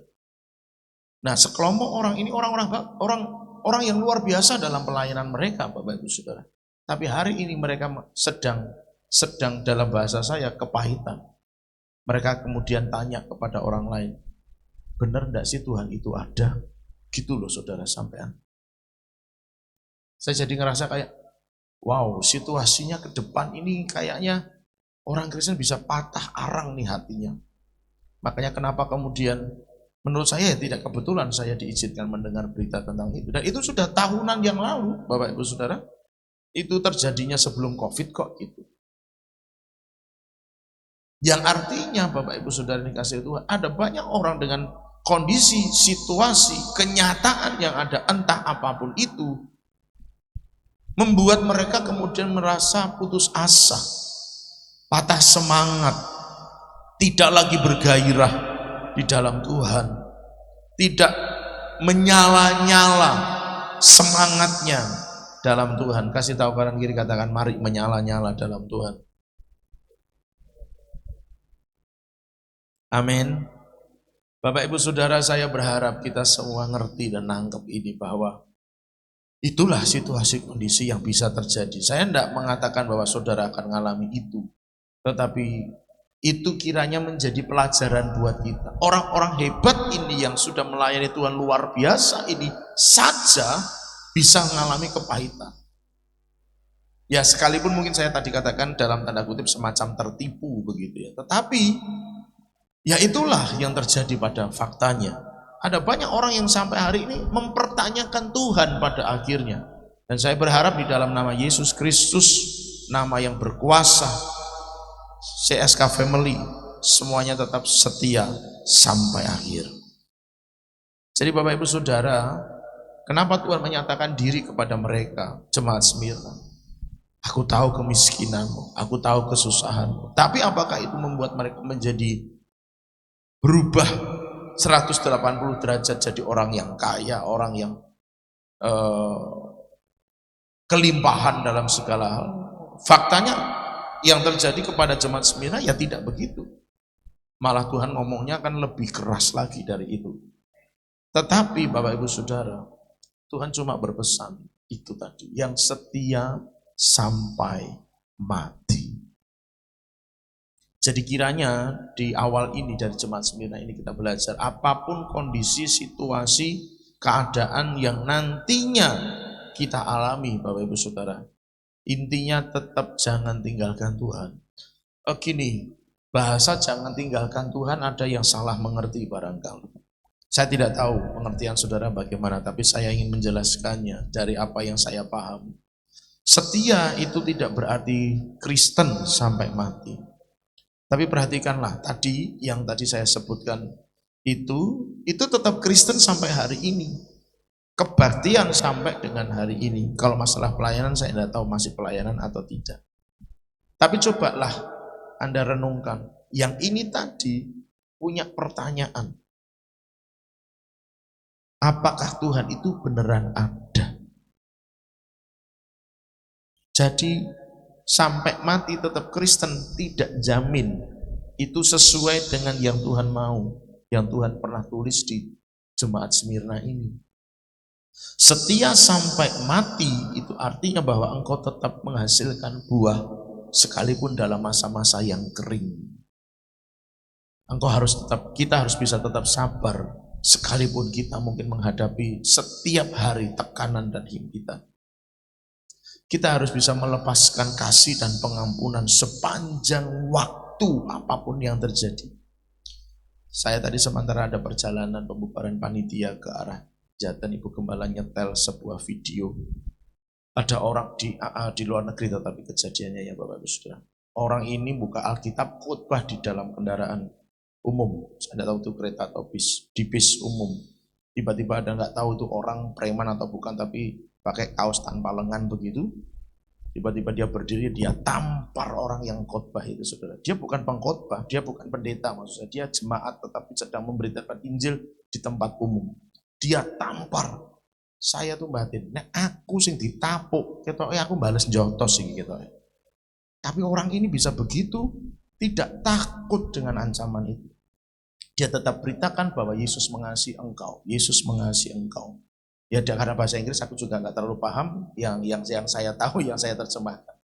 Nah, sekelompok orang ini orang yang luar biasa dalam pelayanan mereka, Bapak Ibu Saudara. Tapi hari ini mereka sedang dalam bahasa saya kepahitan. Mereka kemudian tanya kepada orang lain, benar enggak sih Tuhan itu ada? Gitu loh saudara sampean. Saya jadi ngerasa kayak, wow, situasinya ke depan ini kayaknya orang Kristen bisa patah arang nih hatinya. Makanya kenapa kemudian menurut saya tidak kebetulan saya diizinkan mendengar berita tentang itu. Dan itu sudah tahunan yang lalu, Bapak Ibu Saudara. Itu terjadinya sebelum COVID kok itu. Yang artinya Bapak Ibu Saudara dikasih Tuhan, ada banyak orang dengan kondisi, situasi, kenyataan yang ada entah apapun itu, membuat mereka kemudian merasa putus asa, patah semangat, tidak lagi bergairah di dalam Tuhan, tidak menyala-nyala semangatnya dalam Tuhan. Kasih tahu kanan kiri, katakan mari menyala-nyala dalam Tuhan. Amin. Bapak Ibu Saudara, saya berharap kita semua ngerti dan nangkep ini bahwa itulah situasi kondisi yang bisa terjadi. Saya tidak mengatakan bahwa saudara akan mengalami itu, tetapi itu kiranya menjadi pelajaran buat kita. Orang-orang hebat ini yang sudah melayani Tuhan luar biasa ini saja bisa mengalami kepahitan. Ya sekalipun mungkin saya tadi katakan dalam tanda kutip semacam tertipu begitu ya. Tetapi ya itulah yang terjadi pada faktanya. Ada banyak orang yang sampai hari ini mempertanyakan Tuhan pada akhirnya. Dan saya berharap di dalam nama Yesus Kristus, nama yang berkuasa, CSK Family, semuanya tetap setia sampai akhir. Jadi Bapak Ibu Saudara, kenapa Tuhan menyatakan diri kepada mereka, jemaat Smyrna? Aku tahu kemiskinanmu, aku tahu kesusahanmu. Tapi apakah itu membuat mereka menjadi berubah 180 derajat jadi orang yang kaya, orang yang kelimpahan dalam segala hal? Faktanya yang terjadi kepada jemaat Smyrna ya tidak begitu. Malah Tuhan ngomongnya akan lebih keras lagi dari itu. Tetapi Bapak Ibu Saudara, Tuhan cuma berpesan itu tadi, yang setia sampai mati. Jadi kiranya di awal ini dari jemaat Smyrna ini kita belajar apapun kondisi, situasi, keadaan yang nantinya kita alami Bapak Ibu Saudara, intinya tetap jangan tinggalkan Tuhan. Gini, bahasa jangan tinggalkan Tuhan ada yang salah mengerti barangkali. Saya tidak tahu pengertian saudara bagaimana, tapi saya ingin menjelaskannya dari apa yang saya paham. Setia itu tidak berarti Kristen sampai mati. Tapi perhatikanlah tadi yang tadi saya sebutkan itu tetap Kristen sampai hari ini. Kebaktian sampai dengan hari ini. Kalau masalah pelayanan saya tidak tahu masih pelayanan atau tidak. Tapi cobalah Anda renungkan. Yang ini tadi punya pertanyaan. Apakah Tuhan itu beneran ada? Jadi sampai mati tetap Kristen tidak jamin itu sesuai dengan yang Tuhan mau, yang Tuhan pernah tulis di jemaat Smyrna ini. Setia sampai mati itu artinya bahwa engkau tetap menghasilkan buah sekalipun dalam masa-masa yang kering. Kita harus bisa tetap sabar sekalipun kita mungkin menghadapi setiap hari tekanan dan himpitan. Kita harus bisa melepaskan kasih dan pengampunan sepanjang waktu apapun yang terjadi. Saya tadi sementara ada perjalanan pembubaran panitia ke arah Jatan, Ibu Gembala nyetel sebuah video. Ada orang di luar negeri tetapi kejadiannya ya Bapak Ibu Saudara. Orang ini buka Alkitab khotbah di dalam kendaraan umum. Saya tidak tahu itu kereta atau bis, di bis umum. Tiba-tiba ada nggak tahu itu orang preman atau bukan, tapi pakai kaos tanpa lengan begitu. Tiba-tiba dia berdiri, dia tampar orang yang khotbah itu, saudara. Dia bukan pengkhotbah, dia bukan pendeta, maksudnya dia jemaat tetapi sedang memberitakan Injil di tempat umum. Dia tampar. Saya tuh batin, nek aku sing ditapuk, ketoknya aku bales jotos sih ketoknya. Tapi orang ini bisa begitu, tidak takut dengan ancaman itu. Dia tetap beritakan bahwa Yesus mengasihi engkau, Yesus mengasihi engkau. Ya karena bahasa Inggris aku juga nggak terlalu paham, yang saya tahu, yang saya terjemahkan.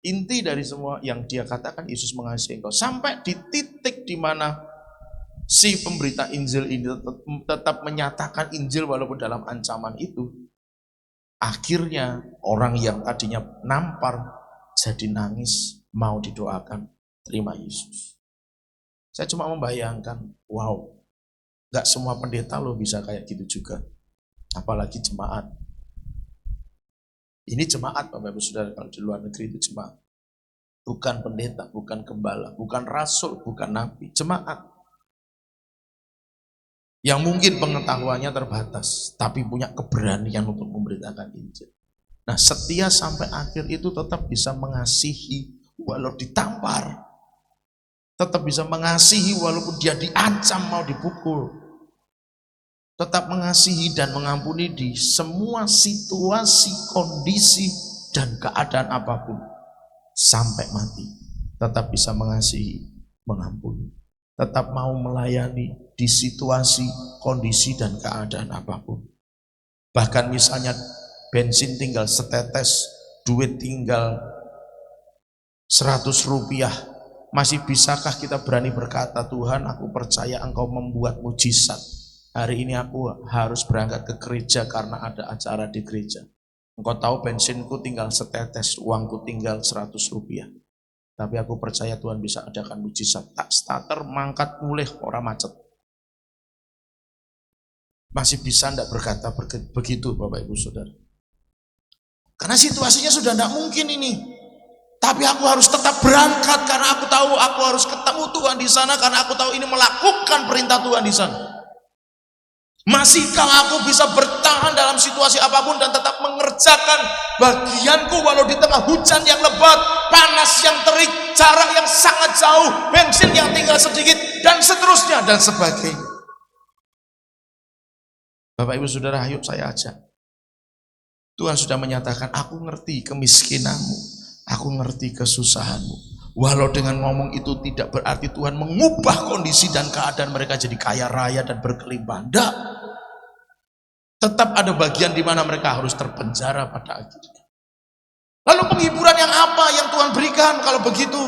Inti dari semua yang dia katakan, Yesus mengasihi engkau. Sampai di titik di mana si pemberita Injil ini tetap menyatakan Injil walaupun dalam ancaman itu. Akhirnya orang yang tadinya nampar jadi nangis, mau didoakan, terima Yesus. Saya cuma membayangkan, wow, nggak semua pendeta loh bisa kayak gitu juga. Apalagi jemaat. Ini jemaat, Bapak Ibu Saudara, kalau di luar negeri itu jemaat. Bukan pendeta, bukan gembala, bukan rasul, bukan nabi, jemaat. Yang mungkin pengetahuannya terbatas, tapi punya keberanian untuk memberitakan Injil. Nah, setia sampai akhir itu tetap bisa mengasihi walau ditampar. Tetap bisa mengasihi walaupun dia diancam mau dipukul. Tetap mengasihi dan mengampuni di semua situasi, kondisi, dan keadaan apapun. Sampai mati. Tetap bisa mengasihi, mengampuni. Tetap mau melayani di situasi, kondisi, dan keadaan apapun. Bahkan misalnya bensin tinggal setetes, duit tinggal 100 rupiah. Masih bisakah kita berani berkata, Tuhan aku percaya engkau membuat mujizat. Hari ini aku harus berangkat ke gereja karena ada acara di gereja. Engkau tahu bensinku tinggal setetes, uangku tinggal 100 rupiah. Tapi aku percaya Tuhan bisa adakan mujizat. Tak starter, mangkat mulih, orang macet. Masih bisa enggak berkata begitu Bapak Ibu Saudara? Karena situasinya sudah enggak mungkin ini. Tapi aku harus tetap berangkat karena aku tahu aku harus ketemu Tuhan di sana, karena aku tahu ini melakukan perintah Tuhan di sana. Masihkah aku bisa bertahan dalam situasi apapun dan tetap mengerjakan bagianku walau di tengah hujan yang lebat, panas yang terik, jarak yang sangat jauh, bensin yang tinggal sedikit, dan seterusnya dan sebagainya. Bapak Ibu Saudara, ayo saya ajak. Tuhan sudah menyatakan, aku ngerti kemiskinanmu, aku ngerti kesusahanmu. Walau dengan ngomong itu tidak berarti Tuhan mengubah kondisi dan keadaan mereka jadi kaya raya dan berkelimpahan. Tidak. Tetap ada bagian di mana mereka harus terpenjara pada akhirnya. Lalu penghiburan yang apa yang Tuhan berikan kalau begitu?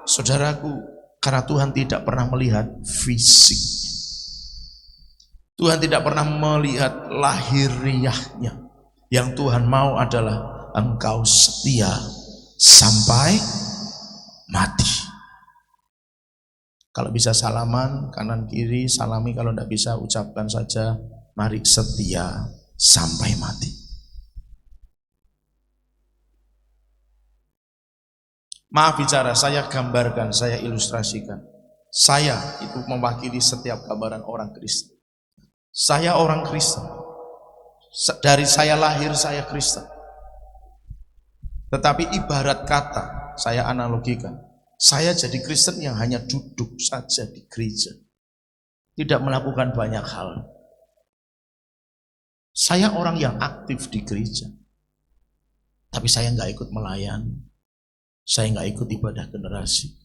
Saudaraku, karena Tuhan tidak pernah melihat fisiknya. Tuhan tidak pernah melihat lahiriahnya. Yang Tuhan mau adalah engkau setia sampai mati. Kalau bisa salaman kanan kiri, salami. Kalau tidak bisa ucapkan saja, mari setia sampai mati. Maaf bicara, saya gambarkan, saya ilustrasikan. Saya itu mewakili setiap gambaran orang Kristen. Saya orang Kristen. Dari saya lahir saya Kristen. Tetapi ibarat kata, saya analogikan, saya jadi Kristen yang hanya duduk saja di gereja, tidak melakukan banyak hal. Saya orang yang aktif di gereja, tapi saya nggak ikut melayani, saya nggak ikut ibadah generasi,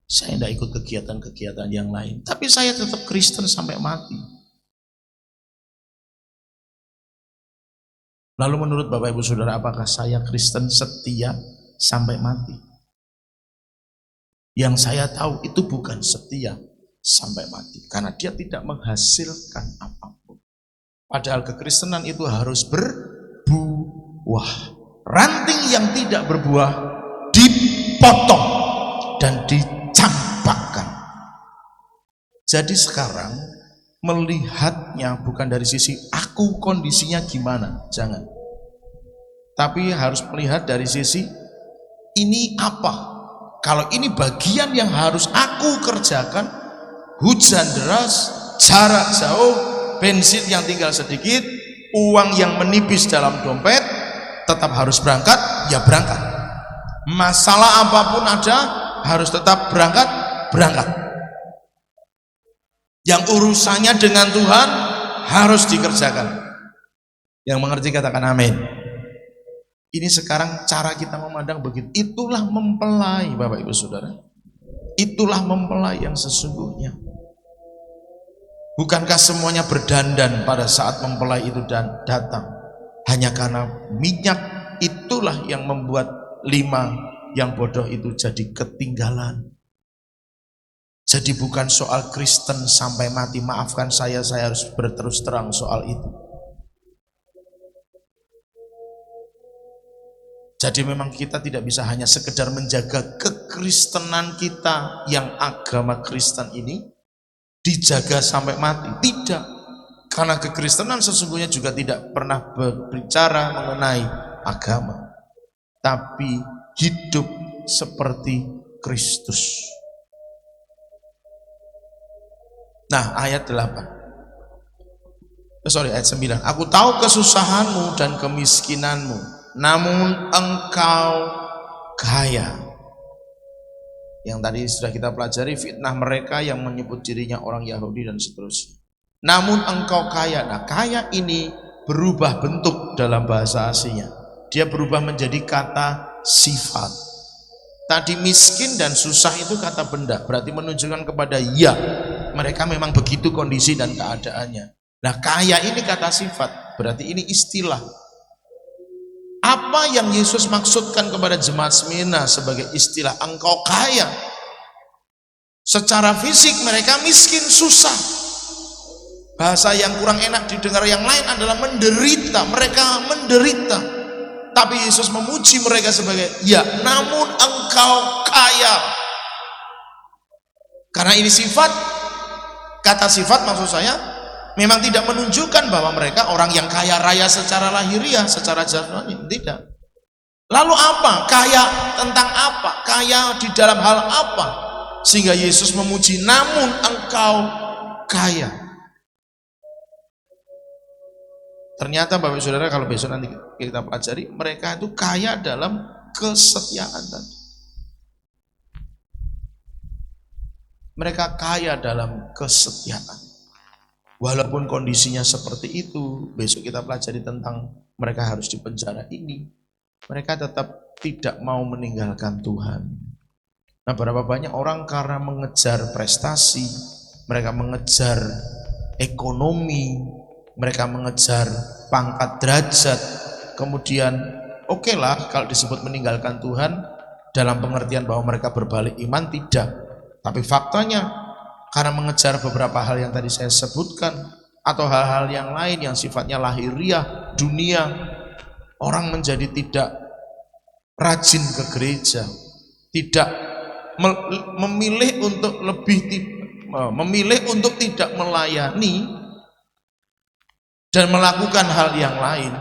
saya nggak ikut kegiatan-kegiatan yang lain, tapi saya tetap Kristen sampai mati. Lalu menurut Bapak Ibu Saudara, apakah saya Kristen setia sampai mati? Yang saya tahu itu bukan setia sampai mati, karena dia tidak menghasilkan apapun. Padahal kekristenan itu harus berbuah. Ranting yang tidak berbuah dipotong dan dicampakkan. Jadi sekarang melihatnya bukan dari sisi aku kondisinya gimana, jangan. Tapi harus melihat dari sisi ini apa. Kalau ini bagian yang harus aku kerjakan, hujan deras, jarak jauh, bensin yang tinggal sedikit, uang yang menipis dalam dompet, tetap harus berangkat, ya berangkat. Masalah apapun ada, harus tetap berangkat. Yang urusannya dengan Tuhan harus dikerjakan. Yang mengerti katakan amin. Ini sekarang cara kita memandang begitu. Itulah mempelai, Bapak Ibu Saudara. Itulah mempelai yang sesungguhnya. Bukankah semuanya berdandan pada saat mempelai itu datang? Hanya karena minyak itulah yang membuat 5 yang bodoh itu jadi ketinggalan. Jadi bukan soal Kristen sampai mati. Maafkan saya harus berterus terang soal itu. Jadi memang kita tidak bisa hanya sekedar menjaga kekristenan kita yang agama Kristen ini dijaga sampai mati. Tidak. Karena kekristenan sesungguhnya juga tidak pernah berbicara mengenai agama. Tapi hidup seperti Kristus. Nah, ayat 9. Aku tahu kesusahanmu dan kemiskinanmu, namun engkau kaya. Yang tadi sudah kita pelajari fitnah mereka yang menyebut dirinya orang Yahudi dan seterusnya. Namun engkau kaya. Nah, kaya ini berubah bentuk dalam bahasa aslinya. Dia berubah menjadi kata sifat. Tadi miskin dan susah itu kata benda, berarti menunjukkan kepada ya, mereka memang begitu kondisi dan keadaannya. Nah, kaya ini kata sifat, berarti ini istilah. Apa yang Yesus maksudkan kepada jemaat Smyrna sebagai istilah engkau kaya? Secara fisik mereka miskin, susah. Bahasa yang kurang enak didengar yang lain adalah menderita. Mereka menderita. Tapi Yesus memuji mereka sebagai ya, namun engkau kaya. Karena ini sifat. Kata sifat maksud saya memang tidak menunjukkan bahwa mereka orang yang kaya raya secara lahiriah, secara jasmani, tidak. Lalu apa? Kaya tentang apa? Kaya di dalam hal apa? Sehingga Yesus memuji, namun engkau kaya. Ternyata Bapak Saudara, kalau besok nanti kita pelajari, mereka itu kaya dalam kesetiaan tadi. Mereka kaya dalam kesetiaan. Walaupun kondisinya seperti itu, besok kita pelajari tentang mereka harus dipenjara ini. Mereka tetap tidak mau meninggalkan Tuhan. Nah, berapa banyak orang karena mengejar prestasi, mereka mengejar ekonomi, mereka mengejar pangkat derajat, kemudian oke lah kalau disebut meninggalkan Tuhan dalam pengertian bahwa mereka berbalik iman, tidak. Tapi faktanya karena mengejar beberapa hal yang tadi saya sebutkan atau hal-hal yang lain yang sifatnya lahiriah, dunia, orang menjadi tidak rajin ke gereja, tidak memilih untuk tidak melayani dan melakukan hal yang lain.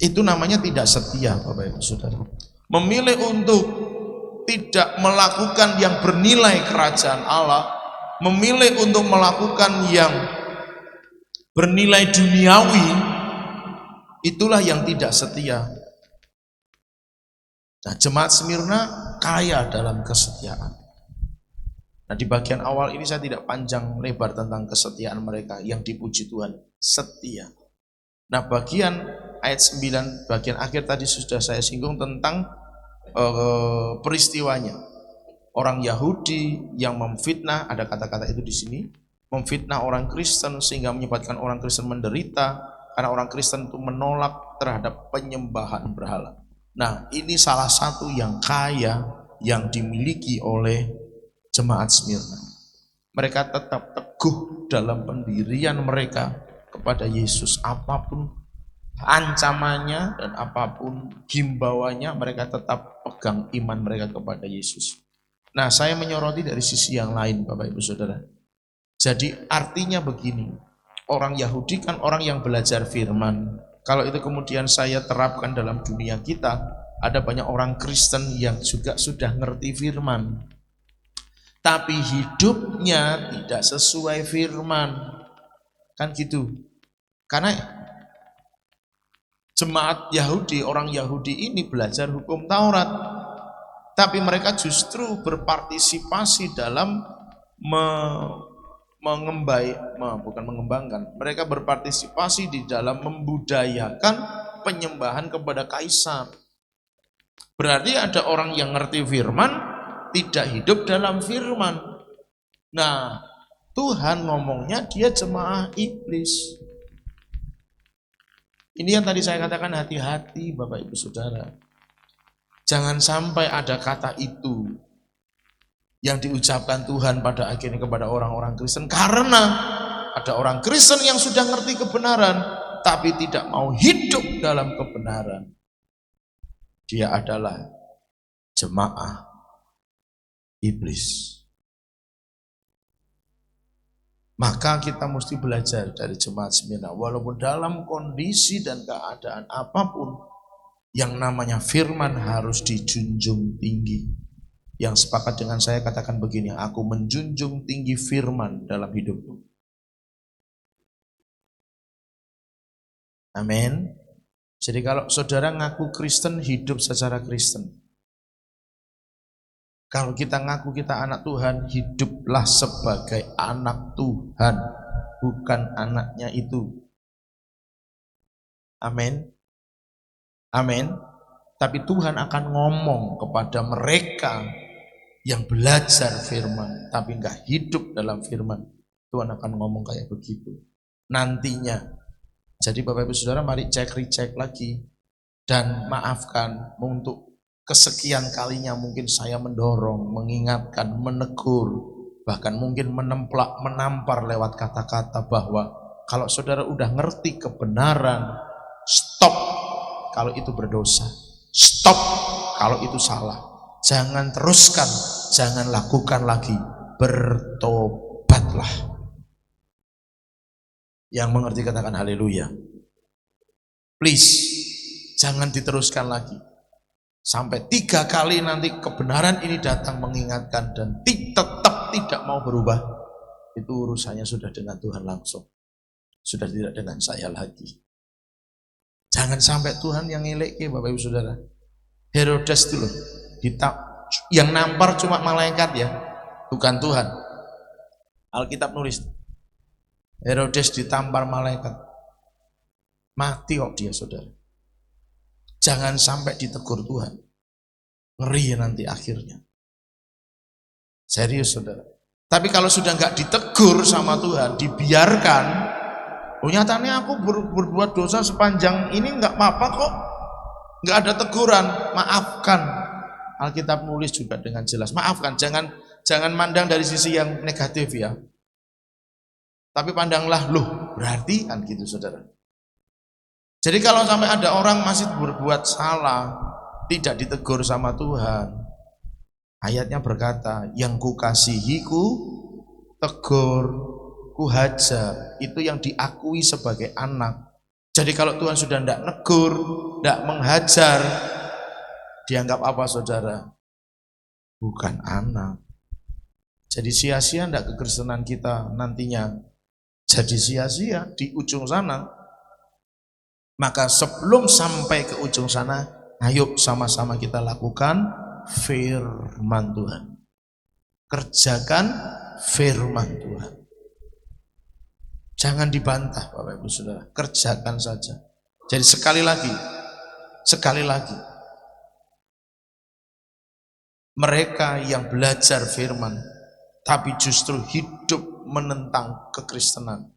Itu namanya tidak setia, Bapak Ibu Saudara. Memilih untuk tidak melakukan yang bernilai kerajaan Allah, memilih untuk melakukan yang bernilai duniawi, itulah yang tidak setia. Nah, jemaat Smyrna kaya dalam kesetiaan. Nah, di bagian awal ini saya tidak panjang lebar tentang kesetiaan mereka yang dipuji Tuhan, setia. Nah, bagian ayat 9, bagian akhir tadi sudah saya singgung tentang peristiwanya. Orang Yahudi yang memfitnah, ada kata-kata itu di sini, memfitnah orang Kristen sehingga menyebabkan orang Kristen menderita karena orang Kristen itu menolak terhadap penyembahan berhala. Nah, ini salah satu yang kaya yang dimiliki oleh jemaat Smyrna. Mereka tetap teguh dalam pendirian mereka kepada Yesus, apapun ancamannya dan apapun himbauannya, mereka tetap pegang iman mereka kepada Yesus. Nah, saya menyoroti dari sisi yang lain, Bapak Ibu Saudara. Jadi artinya begini, orang Yahudi kan orang yang belajar firman. Kalau itu kemudian saya terapkan dalam dunia kita, ada banyak orang Kristen yang juga sudah ngerti firman, tapi hidupnya tidak sesuai firman. Kan gitu. Karena Jemaat Yahudi, orang Yahudi ini belajar hukum Taurat, tapi mereka justru berpartisipasi dalam bukan mengembangkan, mereka berpartisipasi di dalam membudayakan penyembahan kepada kaisar. Berarti ada orang yang ngerti firman, tidak hidup dalam firman. Nah, Tuhan ngomongnya dia jemaah iblis. Ini yang tadi saya katakan, hati-hati Bapak Ibu Saudara. Jangan sampai ada kata itu yang diucapkan Tuhan pada akhirnya kepada orang-orang Kristen. Karena ada orang Kristen yang sudah ngerti kebenaran, tapi tidak mau hidup dalam kebenaran. Dia adalah jemaah iblis. Maka kita mesti belajar dari jemaat Smyrna, walaupun dalam kondisi dan keadaan apapun, yang namanya firman harus dijunjung tinggi. Yang sepakat dengan saya katakan begini, aku menjunjung tinggi firman dalam hidupku. Amin. Jadi kalau saudara ngaku Kristen, hidup secara Kristen. Kalau kita ngaku kita anak Tuhan, hiduplah sebagai anak Tuhan, bukan anaknya itu. Amin. Amin. Tapi Tuhan akan ngomong kepada mereka yang belajar firman, tapi enggak hidup dalam firman. Tuhan akan ngomong kayak begitu nantinya. Jadi Bapak Ibu Saudara, mari cek-recek lagi. Dan maafkan untuk kesekian kalinya mungkin saya mendorong, mengingatkan, menegur, bahkan mungkin menemplak, menampar lewat kata-kata bahwa kalau saudara udah ngerti kebenaran, stop kalau itu berdosa, stop kalau itu salah, jangan teruskan, jangan lakukan lagi, bertobatlah. Yang mengerti katakan haleluya. Please, jangan diteruskan lagi. Sampai 3 kali nanti kebenaran ini datang mengingatkan dan tetap tidak mau berubah. Itu urusannya sudah dengan Tuhan langsung. Sudah tidak dengan saya lagi. Jangan sampai Tuhan yang ngelek Bapak Ibu Saudara. Herodes dulu. Yang nampar cuma malaikat ya. Bukan Tuhan. Alkitab nulis. Herodes ditampar malaikat. Mati kok dia saudara. Jangan sampai ditegur Tuhan. Ngeri nanti akhirnya. Serius saudara. Tapi kalau sudah nggak ditegur sama Tuhan, dibiarkan, nyatanya aku berbuat dosa sepanjang ini nggak apa-apa kok. Nggak ada teguran, maafkan. Alkitab nulis juga dengan jelas, maafkan. Jangan mandang dari sisi yang negatif ya. Tapi pandanglah, loh berarti kan gitu saudara. Jadi kalau sampai ada orang masih berbuat salah, tidak ditegur sama Tuhan, ayatnya berkata, yang kukasihi ku tegur, ku hajar, itu yang diakui sebagai anak. Jadi kalau Tuhan sudah tidak negur, tidak menghajar, dianggap apa saudara? Bukan anak. Jadi sia-sia tidak kekristenan kita nantinya. Jadi sia-sia di ujung sana. Maka sebelum sampai ke ujung sana, ayo sama-sama kita lakukan firman Tuhan. Kerjakan firman Tuhan. Jangan dibantah Bapak Ibu Saudara, kerjakan saja. Jadi sekali lagi, mereka yang belajar firman, tapi justru hidup menentang kekristenan.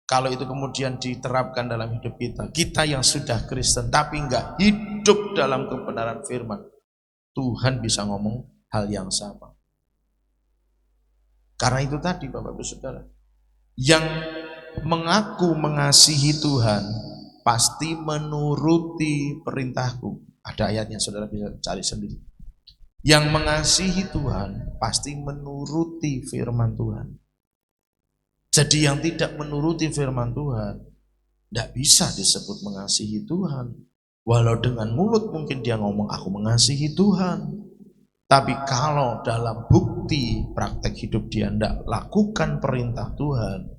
Kalau itu kemudian diterapkan dalam hidup kita yang sudah Kristen tapi enggak hidup dalam kebenaran firman, Tuhan bisa ngomong hal yang sama. Karena itu tadi Bapak Ibu Saudara, yang mengaku mengasihi Tuhan pasti menuruti perintahku. Ada ayatnya saudara bisa cari sendiri. Yang mengasihi Tuhan pasti menuruti firman Tuhan. Jadi yang tidak menuruti firman Tuhan tidak bisa disebut mengasihi Tuhan. Walau dengan mulut mungkin dia ngomong aku mengasihi Tuhan, tapi kalau dalam bukti praktek hidup dia tidak lakukan perintah Tuhan,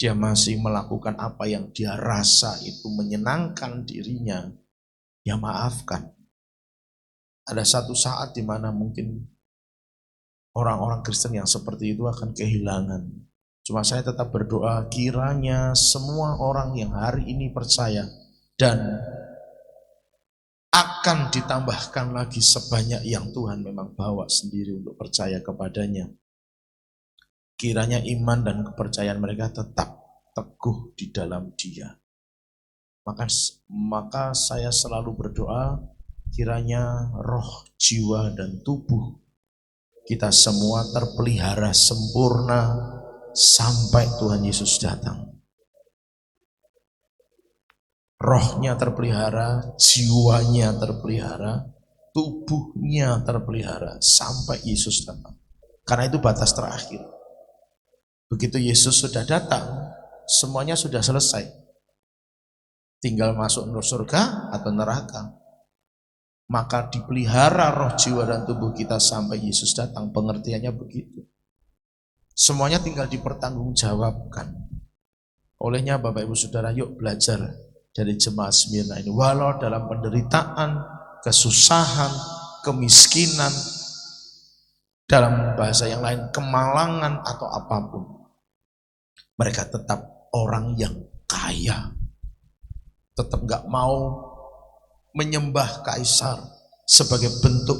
dia masih melakukan apa yang dia rasa itu menyenangkan dirinya, ya maafkan. Ada satu saat di mana mungkin orang-orang Kristen yang seperti itu akan kehilangan. Cuma saya tetap berdoa kiranya semua orang yang hari ini percaya dan akan ditambahkan lagi sebanyak yang Tuhan memang bawa sendiri untuk percaya kepadanya. Kiranya iman dan kepercayaan mereka tetap teguh di dalam Dia. Maka saya selalu berdoa kiranya roh, jiwa, dan tubuh kita semua terpelihara sempurna sampai Tuhan Yesus datang. Rohnya terpelihara, jiwanya terpelihara, tubuhnya terpelihara sampai Yesus datang. Karena itu batas terakhir. Begitu Yesus sudah datang, semuanya sudah selesai. Tinggal masuk surga atau neraka. Maka dipelihara roh, jiwa, dan tubuh kita sampai Yesus datang. Pengertiannya begitu. Semuanya tinggal dipertanggungjawabkan. Olehnya Bapak Ibu Saudara, yuk belajar dari jemaat Smyrna ini. Walau dalam penderitaan, kesusahan, kemiskinan, dalam bahasa yang lain kemalangan atau apapun, mereka tetap orang yang kaya. Tetap gak mau menyembah kaisar sebagai bentuk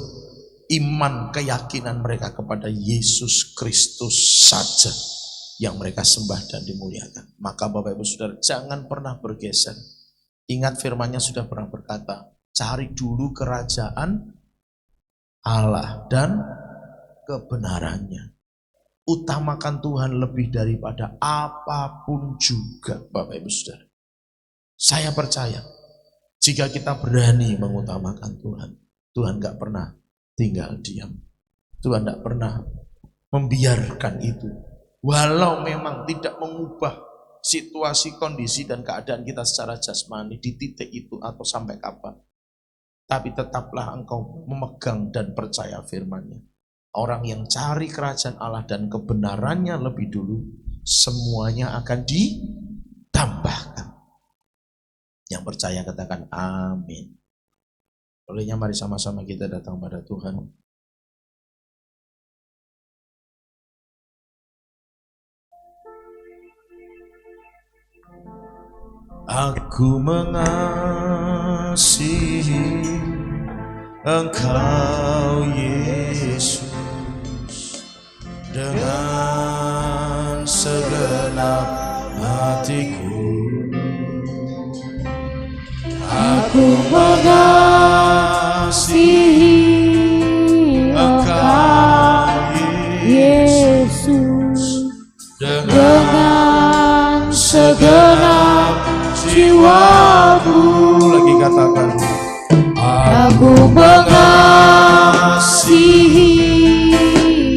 iman keyakinan mereka kepada Yesus Kristus saja yang mereka sembah dan dimuliakan. Maka Bapak Ibu Saudara, jangan pernah bergeser. Ingat firman-Nya sudah pernah berkata, cari dulu kerajaan Allah dan kebenarannya. Utamakan Tuhan lebih daripada apapun juga, Bapak Ibu Saudara. Saya percaya, jika kita berani mengutamakan Tuhan, Tuhan gak pernah tinggal diam. Tuhan gak pernah membiarkan itu. Walau memang tidak mengubah situasi, kondisi, dan keadaan kita secara jasmani di titik itu atau sampai kapan. Tapi tetaplah engkau memegang dan percaya firman-Nya. Orang yang cari kerajaan Allah dan kebenarannya lebih dulu, semuanya akan ditambahkan. Yang percaya katakan amin. Olehnya mari sama-sama kita datang pada Tuhan. Aku mengasihi Engkau Yesus dengan segenap hatiku. Aku mengasihi Engkau Yesus dengan segenap jiwaku. Lagi katakan, aku mengasihi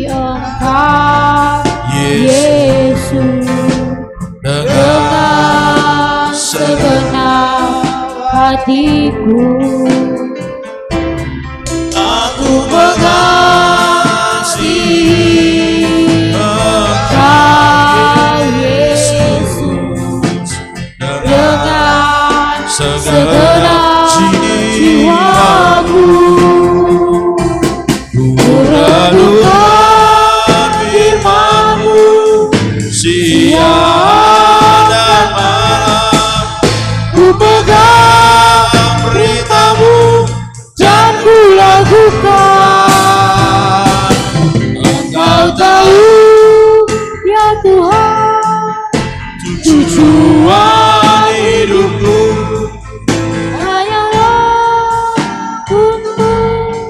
Engkau Yesus dengan segenap hatiku. aku mengasihi Engkau Yesus dengan segenap jiwaku. Renungkan firman-Mu siang dan malam, Ku pegang perintah-Mu dan ku lakukan. Engkau tahu ya Tuhan, tujuan hidupku. hanyalah untuk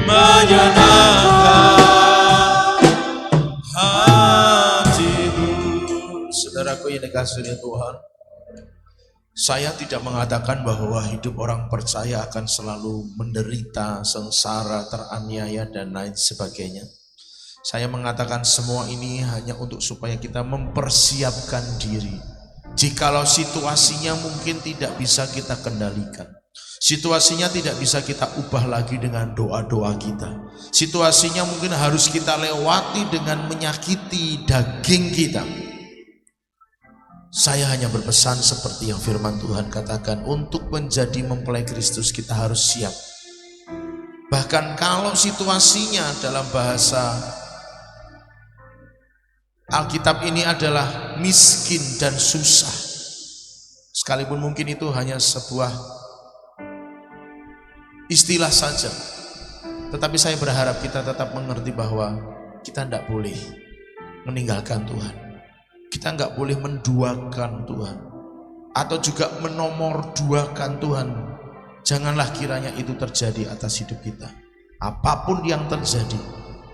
Menyenangkan hatimu. Saudaraku yang dikasihi Tuhan, saya tidak mengatakan bahwa hidup orang percaya akan selalu menderita, sengsara, teraniaya, dan lain sebagainya. Saya mengatakan semua ini hanya untuk supaya kita mempersiapkan diri. Jikalau situasinya mungkin tidak bisa kita kendalikan, situasinya tidak bisa kita ubah lagi dengan doa-doa kita, situasinya mungkin harus kita lewati dengan menyakiti daging kita, Saya hanya berpesan seperti yang firman Tuhan katakan, untuk menjadi mempelai Kristus kita harus siap. Bahkan kalau situasinya dalam bahasa Alkitab ini adalah miskin dan susah, sekalipun mungkin itu hanya sebuah istilah saja, tetapi saya berharap kita tetap mengerti bahwa kita tidak boleh meninggalkan Tuhan. Kita nggak boleh menduakan Tuhan atau juga menomorduakan Tuhan. Janganlah kiranya itu terjadi atas hidup kita. Apapun yang terjadi,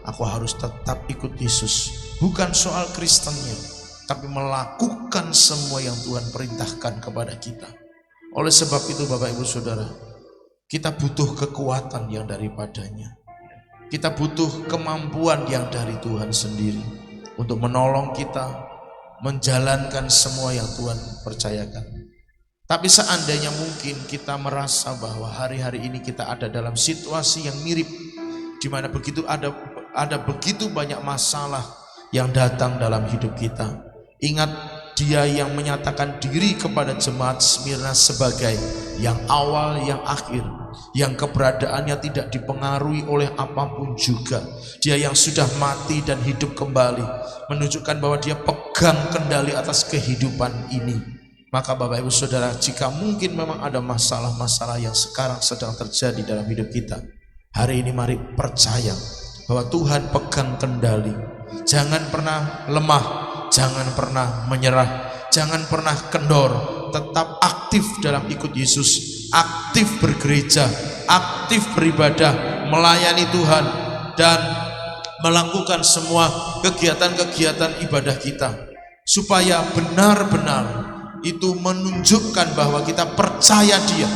aku harus tetap ikut Yesus. Bukan soal Kristennya, tapi melakukan semua yang Tuhan perintahkan kepada kita. Oleh sebab itu Bapak Ibu Saudara, kita butuh kekuatan yang daripadanya. Kita butuh kemampuan yang dari Tuhan sendiri untuk menolong kita menjalankan semua yang Tuhan percayakan. Tapi seandainya mungkin kita merasa bahwa hari-hari ini kita ada dalam situasi yang mirip, di mana ada begitu banyak masalah yang datang dalam hidup kita. Ingat, Dia yang menyatakan diri kepada jemaat Smyrna sebagai yang awal, yang akhir, yang keberadaannya tidak dipengaruhi oleh apapun juga. Dia yang sudah mati dan hidup kembali, menunjukkan bahwa Dia pegang kendali atas kehidupan ini. Maka Bapak Ibu Saudara, jika mungkin memang ada masalah-masalah yang sekarang sedang terjadi dalam hidup kita, hari ini mari percaya bahwa Tuhan pegang kendali. Jangan pernah lemah, jangan pernah menyerah, jangan pernah kendor. Tetap aktif dalam ikut Yesus, aktif bergereja, aktif beribadah, melayani Tuhan, dan melakukan semua kegiatan-kegiatan ibadah kita, supaya benar-benar itu menunjukkan bahwa kita percaya Dia,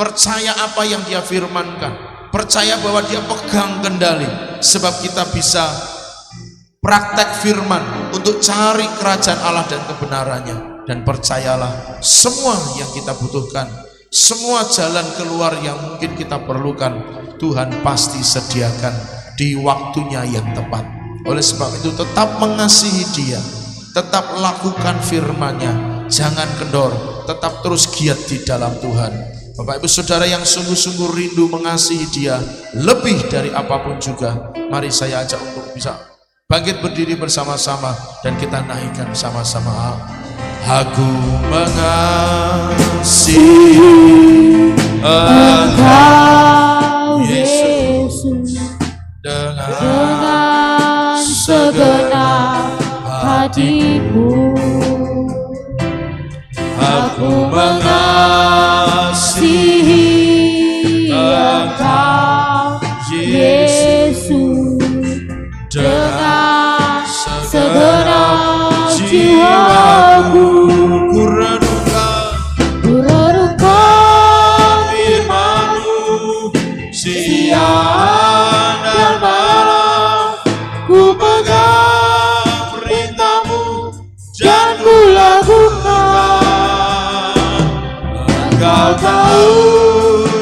percaya apa yang Dia firmankan, percaya bahwa Dia pegang kendali. Sebab kita bisa praktek firman untuk cari kerajaan Allah dan kebenarannya. Dan percayalah, semua yang kita butuhkan, semua jalan keluar yang mungkin kita perlukan, Tuhan pasti sediakan di waktunya yang tepat. Oleh sebab itu tetap mengasihi Dia, tetap lakukan firman-Nya, jangan kendor, tetap terus giat di dalam Tuhan. Bapak Ibu Saudara yang sungguh-sungguh rindu mengasihi Dia lebih dari apapun juga, mari saya ajak untuk bisa bangkit berdiri bersama-sama dan kita naikkan sama-sama. Aku mengasihi Engkau Yesus dengan segenap hatiku. Aku mengasihi Engkau Yesus dengan segenap jiwaku. Ku renungkan firman-Mu siang dan malam, ku pegang perintah-Mu dan ku lakukan. Engkau tahu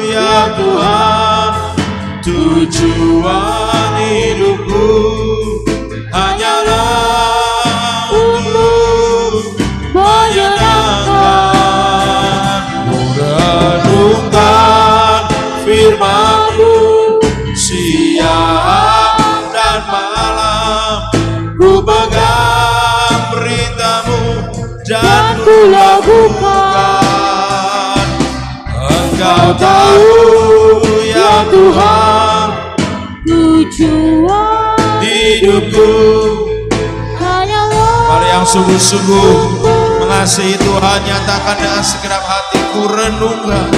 ya Tuhan, tujuan hidupku hanyalah untuk menyenangkan. Merenungkan firman-Mu siang dan malam, ku pegang perintah-Mu dan ku lakukan. Engkau tahu ya Tuhan, tujuan hidupku. hanyalah Mari yang sungguh-sungguh mengasihi Tuhan, nyatakan dengan segenap hatiku. Renungkan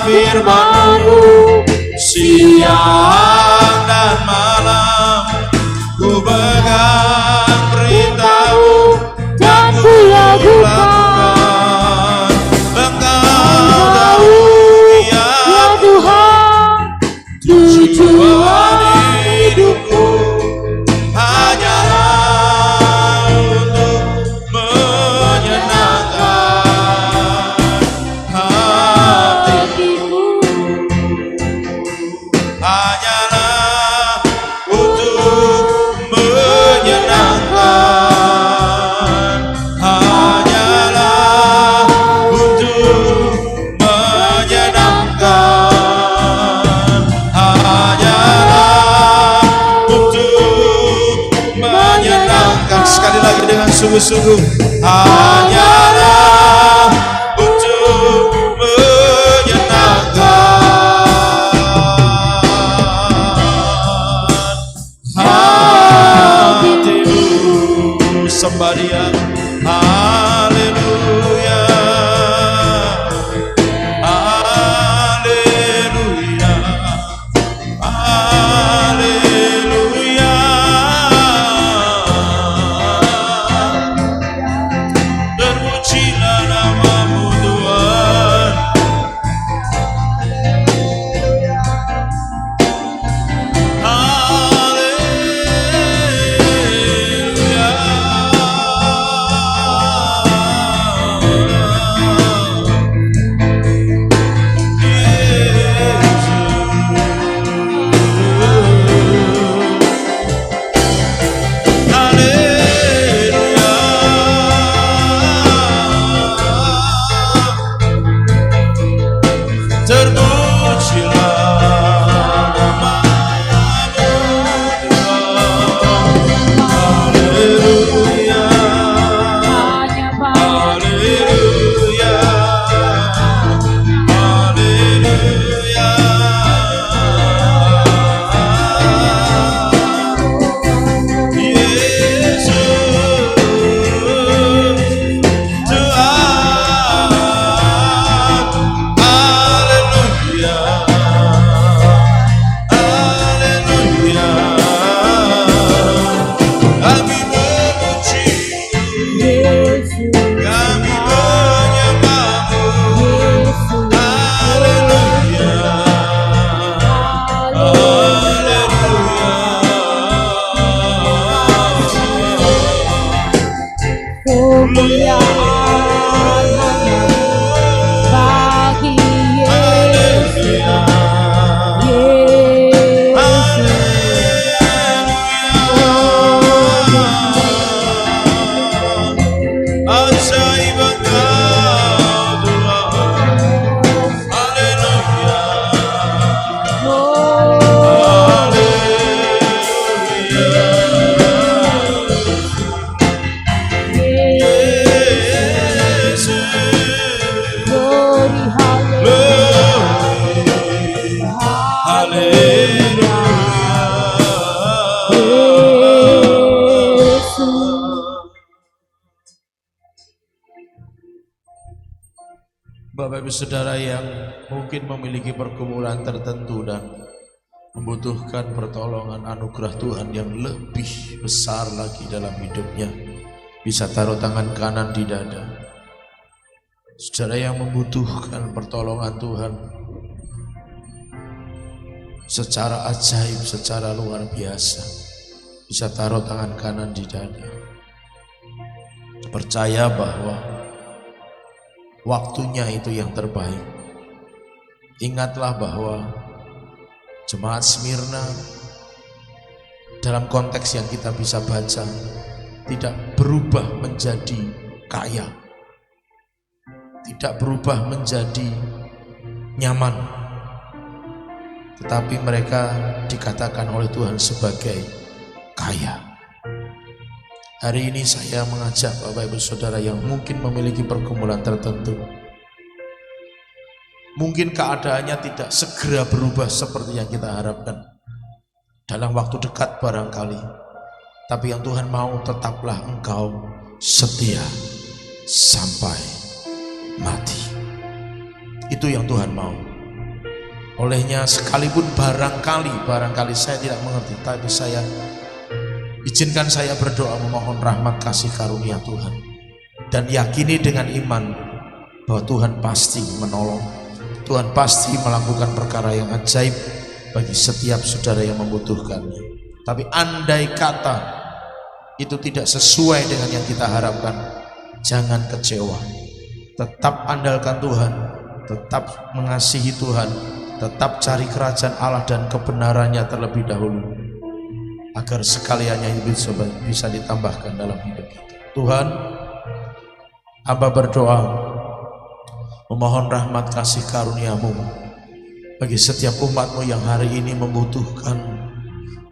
firman-Mu siang dan malam, ku pegang perintah-Mu dan ku lakukan. Engkau tahu ya Tuhan, tujuan hidupku hanyalah untuk menyenangkan hatiku. Hanyalah untuk menyenangkan sungguh-sungguh hanyalah untuk menyenangkan hatimu. Sembahyang haleluya, haleluya, haleluya. Terpujilah namamu Tuhan. Bapak Ibu Saudara yang mungkin memiliki pergumulan tertentu dan membutuhkan pertolongan anugerah Tuhan yang lebih besar lagi dalam hidupnya, bisa taruh tangan kanan di dada. Saudara yang membutuhkan pertolongan Tuhan secara ajaib, secara luar biasa, bisa taruh tangan kanan di dada. Percaya bahwa waktunya itu yang terbaik. Ingatlah bahwa jemaat Smyrna dalam konteks yang kita bisa baca tidak berubah menjadi kaya, tidak berubah menjadi nyaman, tetapi mereka dikatakan oleh Tuhan sebagai kaya. Hari ini saya mengajak Bapak Ibu Saudara yang mungkin memiliki pergumulan tertentu, mungkin keadaannya tidak segera berubah seperti yang kita harapkan dalam waktu dekat barangkali, tapi yang Tuhan mau, tetaplah engkau setia sampai mati. Itu yang Tuhan mau. Olehnya sekalipun barangkali saya tidak mengerti, tapi izinkan saya berdoa memohon rahmat kasih karunia Tuhan dan yakini dengan iman bahwa Tuhan pasti menolong, Tuhan pasti melakukan perkara yang ajaib bagi setiap saudara yang membutuhkannya. Tapi andai kata itu tidak sesuai dengan yang kita harapkan, jangan kecewa. Tetap andalkan Tuhan, tetap mengasihi Tuhan, tetap cari kerajaan Allah dan kebenarannya terlebih dahulu, agar sekaliannya bisa ditambahkan dalam hidup kita. Tuhan, hamba berdoa memohon rahmat kasih karunia-Mu bagi setiap umat-Mu yang hari ini membutuhkan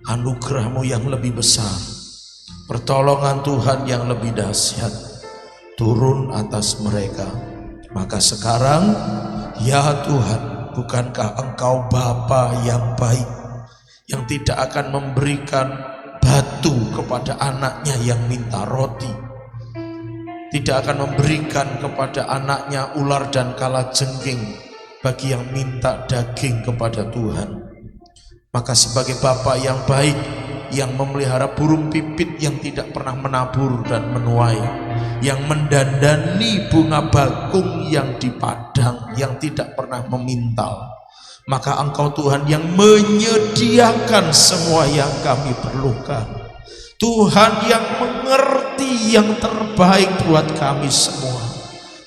anugerah-Mu yang lebih besar, pertolongan Tuhan yang lebih dahsyat turun atas mereka. Maka sekarang, ya Tuhan, bukankah Engkau Bapa yang baik, yang tidak akan memberikan batu kepada anaknya yang minta roti, tidak akan memberikan kepada anaknya ular dan kalajengking bagi yang minta daging kepada Tuhan. Maka sebagai Bapa yang baik, yang memelihara burung pipit yang tidak pernah menabur dan menuai, yang mendandani bunga bakung yang di padang, yang tidak pernah memintal, maka Engkau Tuhan yang menyediakan semua yang kami perlukan. Tuhan yang mengerti yang terbaik buat kami semua.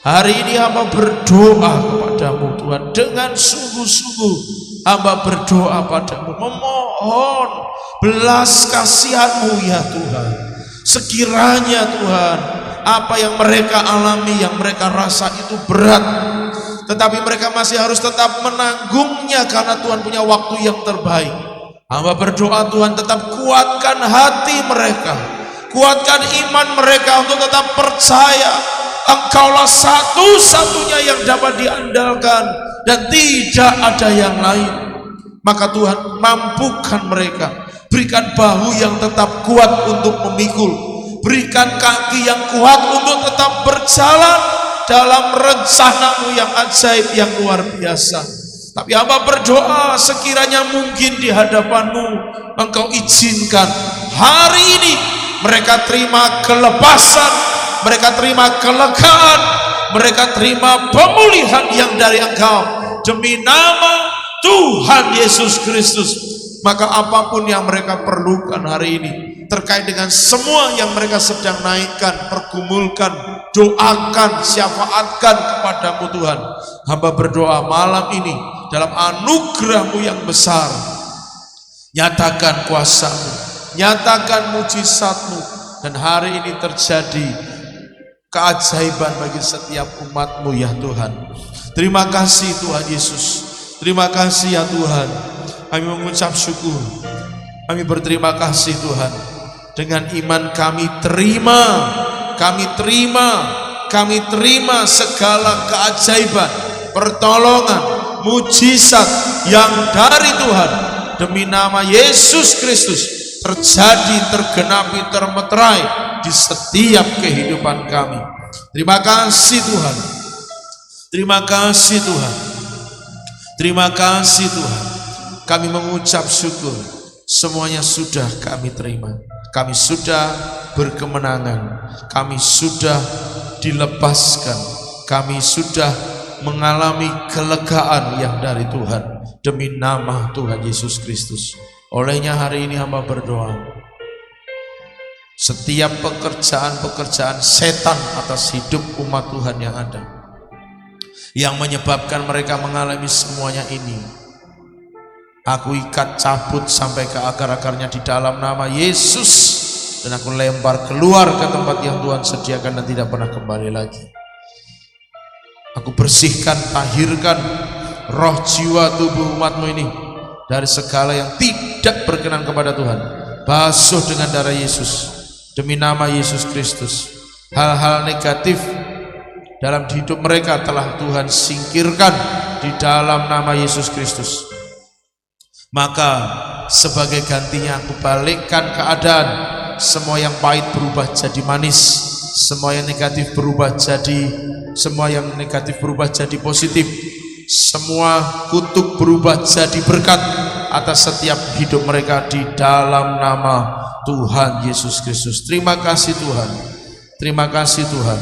Hari ini hamba berdoa kepadamu Tuhan, dengan sungguh-sungguh hamba berdoa padamu, memohon belas kasihan-Mu ya Tuhan. Sekiranya Tuhan, apa yang mereka alami, yang mereka rasa itu berat, tetapi mereka masih harus tetap menanggungnya karena Tuhan punya waktu yang terbaik. Hamba berdoa Tuhan, tetap kuatkan hati mereka, kuatkan iman mereka untuk tetap percaya Engkaulah satu-satunya yang dapat diandalkan dan tidak ada yang lain. Maka Tuhan, mampukan mereka, berikan bahu yang tetap kuat untuk memikul, berikan kaki yang kuat untuk tetap berjalan dalam rencana-Mu yang ajaib, yang luar biasa. Tapi hamba berdoa, sekiranya mungkin di hadapan-Mu Engkau izinkan hari ini mereka terima kelepasan, mereka terima kelegaan, mereka terima pemulihan yang dari Engkau demi nama Tuhan Yesus Kristus. Maka apapun yang mereka perlukan hari ini terkait dengan semua yang mereka sedang naikkan, pergumulkan, doakan, syafaatkan kepadamu Tuhan. Hamba berdoa malam ini dalam anugerah-Mu yang besar, nyatakan kuasa-Mu, nyatakan mujizat-Mu, dan hari ini terjadi keajaiban bagi setiap umat-Mu ya Tuhan. Terima kasih Tuhan Yesus, terima kasih ya Tuhan. Kami mengucap syukur, kami berterima kasih Tuhan. Dengan iman kami terima segala keajaiban, pertolongan, mujizat yang dari Tuhan demi nama Yesus Kristus terjadi, tergenapi, termeterai di setiap kehidupan kami. Terima kasih Tuhan, terima kasih Tuhan, terima kasih Tuhan. Kami mengucap syukur, semuanya sudah kami terima, kami sudah berkemenangan, kami sudah dilepaskan, kami sudah mengalami kelegaan yang dari Tuhan demi nama Tuhan Yesus Kristus. Olehnya hari ini hamba berdoa, setiap pekerjaan-pekerjaan setan atas hidup umat Tuhan yang ada, yang menyebabkan mereka mengalami semuanya ini, aku ikat, cabut sampai ke akar-akarnya di dalam nama Yesus, dan aku lempar keluar ke tempat yang Tuhan sediakan dan tidak pernah kembali lagi. Aku bersihkan, tahirkan roh, jiwa, tubuh umat-Mu ini dari segala yang tidak berkenan kepada Tuhan. Basuh dengan darah Yesus demi nama Yesus Kristus. Hal-hal negatif dalam hidup mereka telah Tuhan singkirkan di dalam nama Yesus Kristus. Maka sebagai gantinya aku balikkan keadaan, semua yang pahit berubah jadi manis, semua yang negatif berubah jadi positif, semua kutuk berubah jadi berkat atas setiap hidup mereka di dalam nama Tuhan Yesus Kristus. Terima kasih Tuhan, terima kasih Tuhan.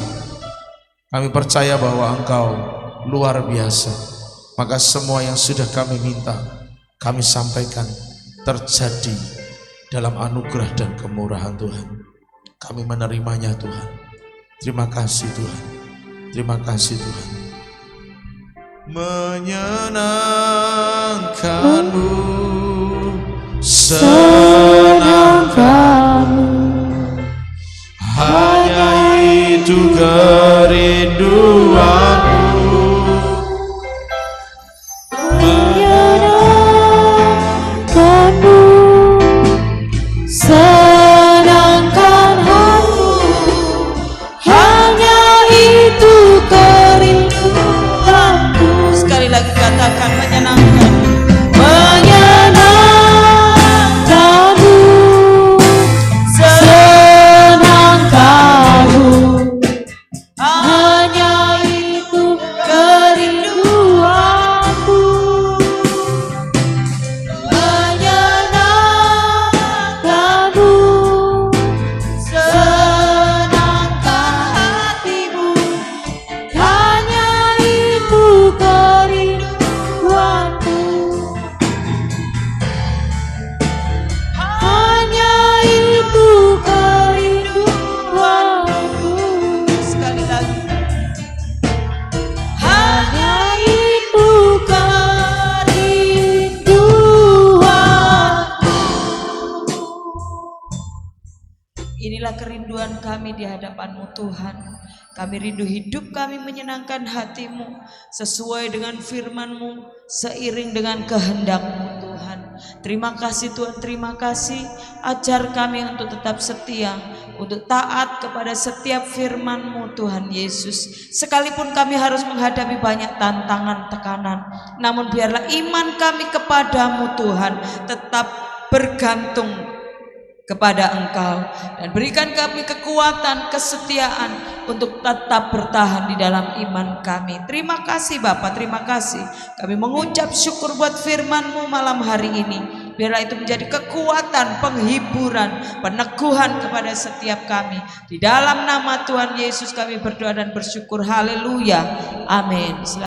Kami percaya bahwa Engkau luar biasa. Maka semua yang sudah kami minta, kami sampaikan terjadi dalam anugerah dan kemurahan Tuhan. Kami menerimanya Tuhan. Terima kasih Tuhan, terima kasih Tuhan. Menyenangkanmu, senangkanmu, hanya itu kerinduanku. Menyenangkanmu, senangkanmu, Inilah kerinduan kami di hadapan-Mu Tuhan. Kami rindu hidup kami menyenangkan hati-Mu, sesuai dengan firman-Mu, seiring dengan kehendak-Mu Tuhan. Terima kasih Tuhan, terima kasih. Ajar kami untuk tetap setia, untuk taat kepada setiap firman-Mu Tuhan Yesus. Sekalipun kami harus menghadapi banyak tantangan, tekanan, namun biarlah iman kami kepada-Mu Tuhan tetap bergantung kepada Engkau, dan berikan kami kekuatan, kesetiaan untuk tetap bertahan di dalam iman kami. Terima kasih Bapa, terima kasih. Kami mengucap syukur buat firman-Mu malam hari ini. Biarlah itu menjadi kekuatan, penghiburan, peneguhan kepada setiap kami. Di dalam nama Tuhan Yesus kami berdoa dan bersyukur. Haleluya. Amin.